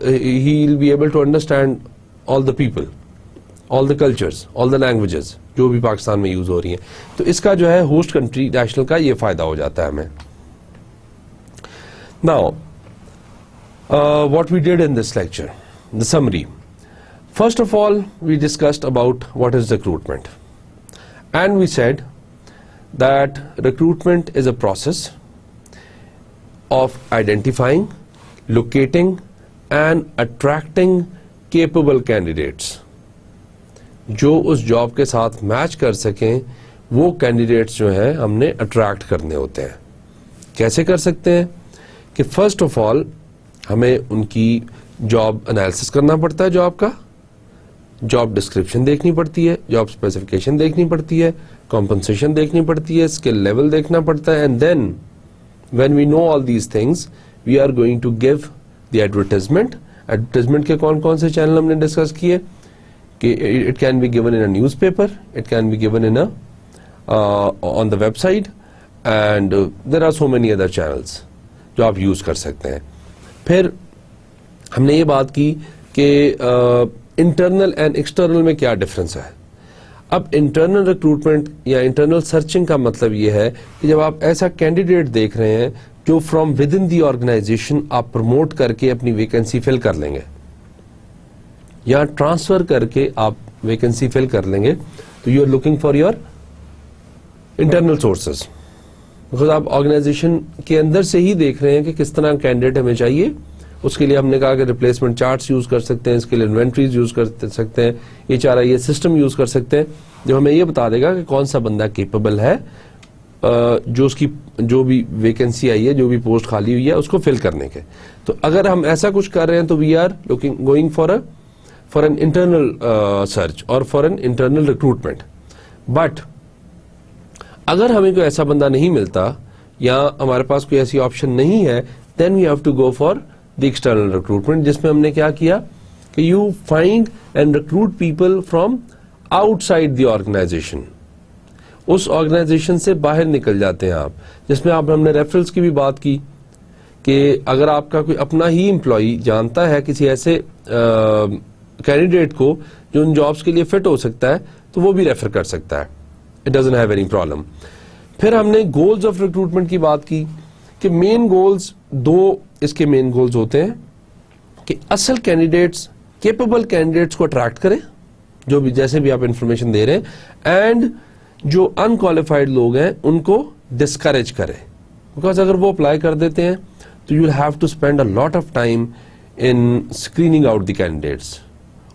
he will be able to understand all the people, all the cultures, all the languages جو بھی پاکستان میں یوز ہو رہی ہیں. تو اس کا جو ہے ہوسٹ کنٹری نیشنل کا یہ فائدہ ہو جاتا ہے ہمیں. Now what we did in this lecture, the summary. First of all, we discussed about what is recruitment, and we said that recruitment is a process of identifying, locating and attracting capable candidates. جو اس job کے ساتھ match کر سکیں وہ candidates جو ہیں ہم نے اٹریکٹ کرنے ہوتے ہیں. کیسے کر سکتے ہیں کہ فرسٹ آف آل ہمیں ان کی جاب انالیسس کرنا پڑتا ہے, جاب کا جاب ڈسکرپشن دیکھنی پڑتی ہے, جاب اسپیسیفکیشن دیکھنی پڑتی ہے, کمپنسیشن دیکھنی پڑتی ہے, اسکل لیول دیکھنا پڑتا ہے, and then when we know all these things we are going to give the advertisement. Advertisement کے کون کون سے چینل ہم نے ڈسکس کیے کہ it can be given in a newspaper, it can be given in on the website, and there are so many other channels جو آپ یوز کر سکتے ہیں. پھر ہم نے یہ بات کی کہ انٹرنل اینڈ ایکسٹرنل میں کیا ڈفرنس ہے. اب انٹرنل ریکروٹمنٹ یا انٹرنل سرچنگ کا مطلب یہ ہے کہ جب آپ ایسا کینڈیڈیٹ دیکھ رہے ہیں جو from within the organisation آپ پروموٹ کر کے اپنی ویکنسی فل کر لیں گے یا ٹرانسفر کر کے آپ ویکنسی فل کر لیں گے, تو you are looking for your internal sources. Because آپ آرگنائزیشن کے اندر سے ہی دیکھ رہے ہیں کہ کس طرح کینڈیڈیٹ ہمیں چاہیے. اس کے لیے ہم نے کہا کہ ریپلیسمنٹ چارٹس یوز کر سکتے ہیں, اس کے لیے انوینٹریز یوز کر سکتے ہیں, یہ سسٹم یوز کر سکتے ہیں جو ہمیں یہ بتا دے گا کہ کون سا بندہ کیپیبل ہے جو اس کی جو بھی ویکنسی آئی ہے, جو بھی پوسٹ خالی ہوئی ہے, اس کو فل کرنے کے. تو اگر ہم ایسا کچھ کر رہے ہیں تو we are going for an internal search اور for an internal recruitment. But اگر ہمیں کوئی ایسا بندہ نہیں ملتا یا ہمارے پاس کوئی ایسی آپشن نہیں ہے, then we have to go for the external recruitment, جس میں ہم نے کیا کیا کہ you find and recruit people from outside the organisation. اس آرگنائزیشن سے باہر نکل جاتے ہیں آپ, جس میں ہم نے ریفرنس کی بھی بات کی کہ اگر آپ کا کوئی اپنا ہی امپلائی جانتا ہے کسی ایسے کینڈیڈیٹ کو جو ان جابس کے لیے فٹ ہو سکتا ہے, تو وہ بھی ریفر کر سکتا ہے. It doesn't have any problem. پھر ہم نے گولز آف ریکروٹمنٹ کی بات کی کہ مین گولز, دو اس کے مین گولز ہوتے ہیں کہ اصل کینڈیڈیٹس, کیپیبل کینڈیڈیٹس کو اٹریکٹ کریں, جو بھی جیسے بھی آپ انفارمیشن دے رہے ہیں, اینڈ جو انکوالیفائڈ لوگ ہیں ان کو ڈسکریج کریں. بیکاز اگر وہ اپلائی کر دیتے ہیں تو you will have to spend a lot of time in screening out the candidates,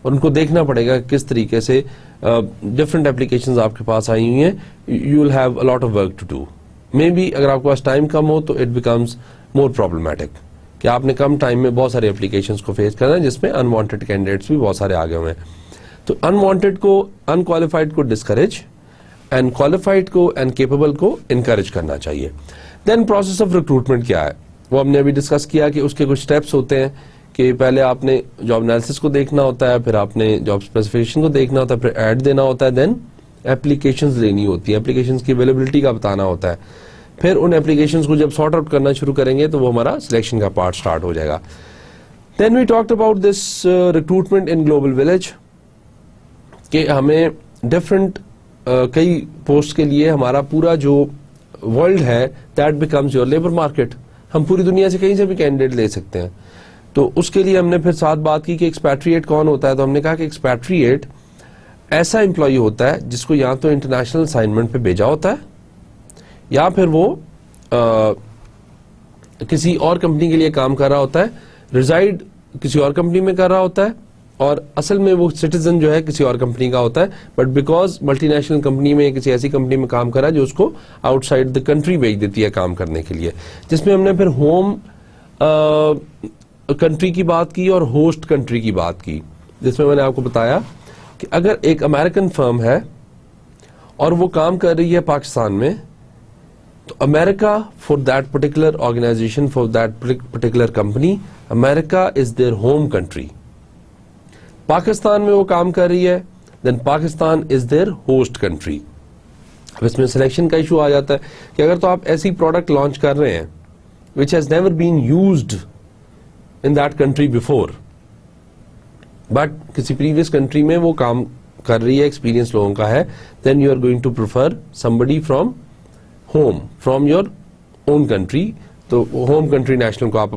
اور ان کو دیکھنا پڑے گا کس طریقے سے ڈفرنٹ اپلیکیشنز آپ کے پاس آئی ہوئی ہیں. You will have a lot of work to do. Maybe اگر آپ کے پاس ٹائم کم ہو تو اٹ بیکمز مور پرابلمٹک کہ آپ نے کم ٹائم میں بہت سارے اپلیکیشنز کو فیس کرنا ہے, جس میں انوانٹیڈ کینڈیڈیٹس بھی بہت سارے آگے ہوئے ہیں. تو انوانٹیڈ کو, انکوالیفائڈ کو ڈسکریج, اینڈ کوالیفائڈ کو اینڈ کیپیبل کو انکریج کرنا چاہیے. دین پروسیس آف ریکروٹمنٹ کیا ہے, وہ ہم نے ابھی ڈسکس کیا کہ اس کے کچھ اسٹیپس ہوتے ہیں کہ پہلے آپ نے جاب انالیسس کو دیکھنا ہوتا ہے, پھر آپ نے جاب اسپیسیفکیشن کو دیکھنا ہوتا ہے, پھر ایڈ دینا ہوتا ہے, دین اپلیکیشنز لینی ہوتی ہیں, اپلیکیشنز کی اویلیبلٹی کا بتانا ہوتا ہے. پھر ان اپلیکیشنز کو جب سارٹ آؤٹ کرنا شروع کریں گے تو وہ ہمارا سلیکشن کا پارٹ سٹارٹ ہو جائے گا. Then we talked about this recruitment in global village کہ ہمیں ڈفرنٹ کئی پوسٹ کے لیے ہمارا پورا جو ورلڈ ہے that becomes your labour market. ہم پوری دنیا سے کہیں سے بھی کینڈیڈیٹ لے سکتے ہیں. تو اس کے لیے ہم نے پھر ساتھ بات کی کہ ایکسپیٹریٹ کون ہوتا ہے. تو ہم نے کہا کہ ایکسپیٹریٹ ایسا امپلائی ہوتا ہے جس کو یا تو انٹرنیشنل اسائنمنٹ پہ بھیجا ہوتا ہے, یا پھر وہ کسی اور کمپنی کے لیے کام کر رہا ہوتا ہے, ریزائڈ کسی اور کمپنی میں کر رہا ہوتا ہے, اور اصل میں وہ سٹیزن جو ہے کسی اور کمپنی کا ہوتا ہے, but because multi national company میں کسی ایسی کمپنی میں کام کرا جو اس کو آؤٹ سائڈ دا کنٹری بھیج دیتی ہے کام کرنے کے لیے. جس میں ہم نے پھر ہوم کنٹری کی بات کی اور ہوسٹ کنٹری کی بات کی, جس میں نے آپ کو بتایا کہ اگر ایک امریکن فرم ہے اور وہ کام کر رہی ہے پاکستان میں, تو America for that particular organisation, for that particular company, America is their home country. Pakistan میں وہ کام کر رہی ہے, then Pakistan is their host country. اب اس میں سلیکشن کا ایشو آ جاتا ہے کہ اگر تو آپ ایسی پروڈکٹ لانچ کر رہے ہیں which has never been used in that country before, but کسی previous country میں وہ کام کر رہی ہے, ایکسپیرینس لوگوں کا ہے, then you are going to prefer somebody from home, from your own country. تو ہوم کنٹری نیشنل کو آپ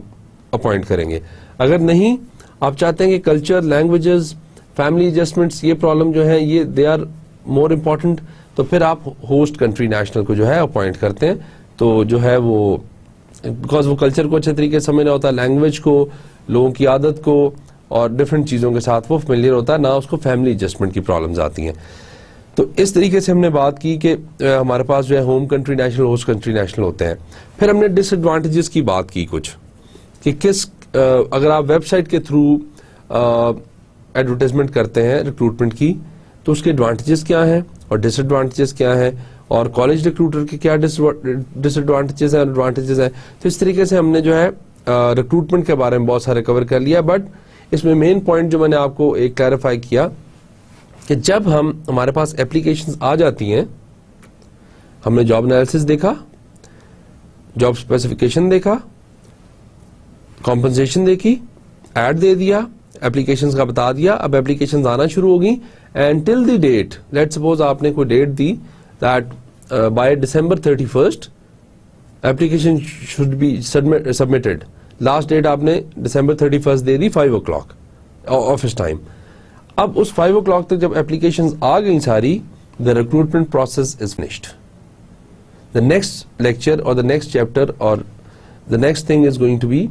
اپوائنٹ کریں گے. اگر نہیں, آپ چاہتے ہیں کہ کلچر, لینگویجز, فیملی ایڈجسٹمنٹس, یہ پرابلم جو ہے یہ دے آر مور امپورٹنٹ, تو پھر آپ ہوسٹ کنٹری نیشنل کو جو ہے اپوائنٹ کرتے ہیں. تو جو ہے وہ بیکاز وہ کلچر کو اچھے طریقے سے سمجھنا ہوتا ہے, لینگویج کو, لوگوں کی عادت کو, اور ڈفرینٹ چیزوں کے ساتھ وہ فیملیئر ہوتا ہے, نہ اس کو فیملی ایڈجسٹمنٹ کی پرابلمز آتی ہیں. تو اس طریقے سے ہم نے بات کی کہ ہمارے پاس جو ہے home country national, host country national ہوتے ہیں. پھر ہم نے ڈس ایڈوانٹیجز کی بات کی کچھ, کہ کس اگر آپ ویب سائٹ کے تھرو ایڈورٹائزمنٹ کرتے ہیں ریکروٹمنٹ کی, تو اس کے ایڈوانٹیجز کیا ہیں اور ڈس ایڈوانٹیجز کیا ہیں, اور کالج ریکروٹر کے کیا ڈس ایڈوانٹیجز ہیں اور ایڈوانٹیجز ہیں. تو اس طریقے سے ہم نے جو ہے ریکروٹمنٹ کے بارے میں بہت سارے کور کر لیا. بٹ اس میں مین پوائنٹ جو میں نے آپ کو ایک کلیریفائی کیا کہ جب ہمارے پاس اپلیکیشنز آ جاتی ہیں, ہم نے جاب انالیسس دیکھا, جاب اسپیسیفکیشن دیکھا, کمپنسیشن دیکھی, ایڈ دے دیا, اپلیکیشنز کا بتا دیا, اب اپلیکیشنز آنا شروع ہو گئی, and till the date, let suppose آپ نے کوئی ڈیٹ دی that by December 31st application should be submitted. Last date آپ نے December 31st دے دی 5 o'clock آفس ٹائم. اب اس 5 o'clock تک جب اپلیکیشنز آ گئی ساری, the recruitment process is finished. The next lecture or the next chapter or the next thing is going to be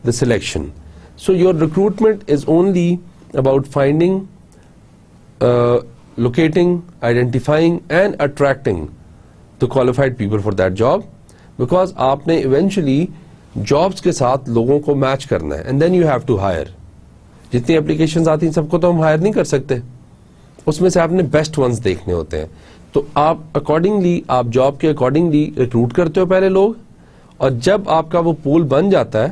the selection. So your recruitment is only about finding, locating, identifying and attracting the qualified people for that job, because آپ نے eventually jobs کے ساتھ لوگوں کو match کرنا ہے, and then you have to hire. جتنی applications آتی ہیں سب کو تو ہم ہائر نہیں کر سکتے, اس میں سے آپ نے بیسٹ ونز دیکھنے ہوتے ہیں. تو آپ اکارڈنگلی, آپ جاب کے اکارڈنگلی ریکروٹ کرتے ہو پہلے لوگ, اور جب آپ کا وہ پول بن جاتا ہے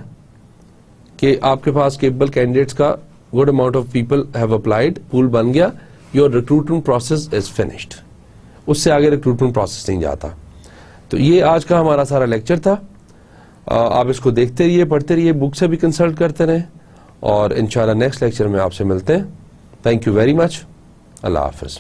کہ آپ کے پاس کیپبل کینڈیڈیٹس کا good amount of people have applied, pool بن گیا, your recruitment process is finished. اس سے آگے ریکروٹمنٹ پروسیس نہیں جاتا. تو یہ آج کا ہمارا سارا لیکچر تھا. آپ اس کو دیکھتے رہیے, پڑھتے رہیے, بک سے بھی کنسلٹ کرتے رہیں, اور انشاءاللہ نیکسٹ لیکچر میں آپ سے ملتے ہیں. Thank you very much. اللہ حافظ.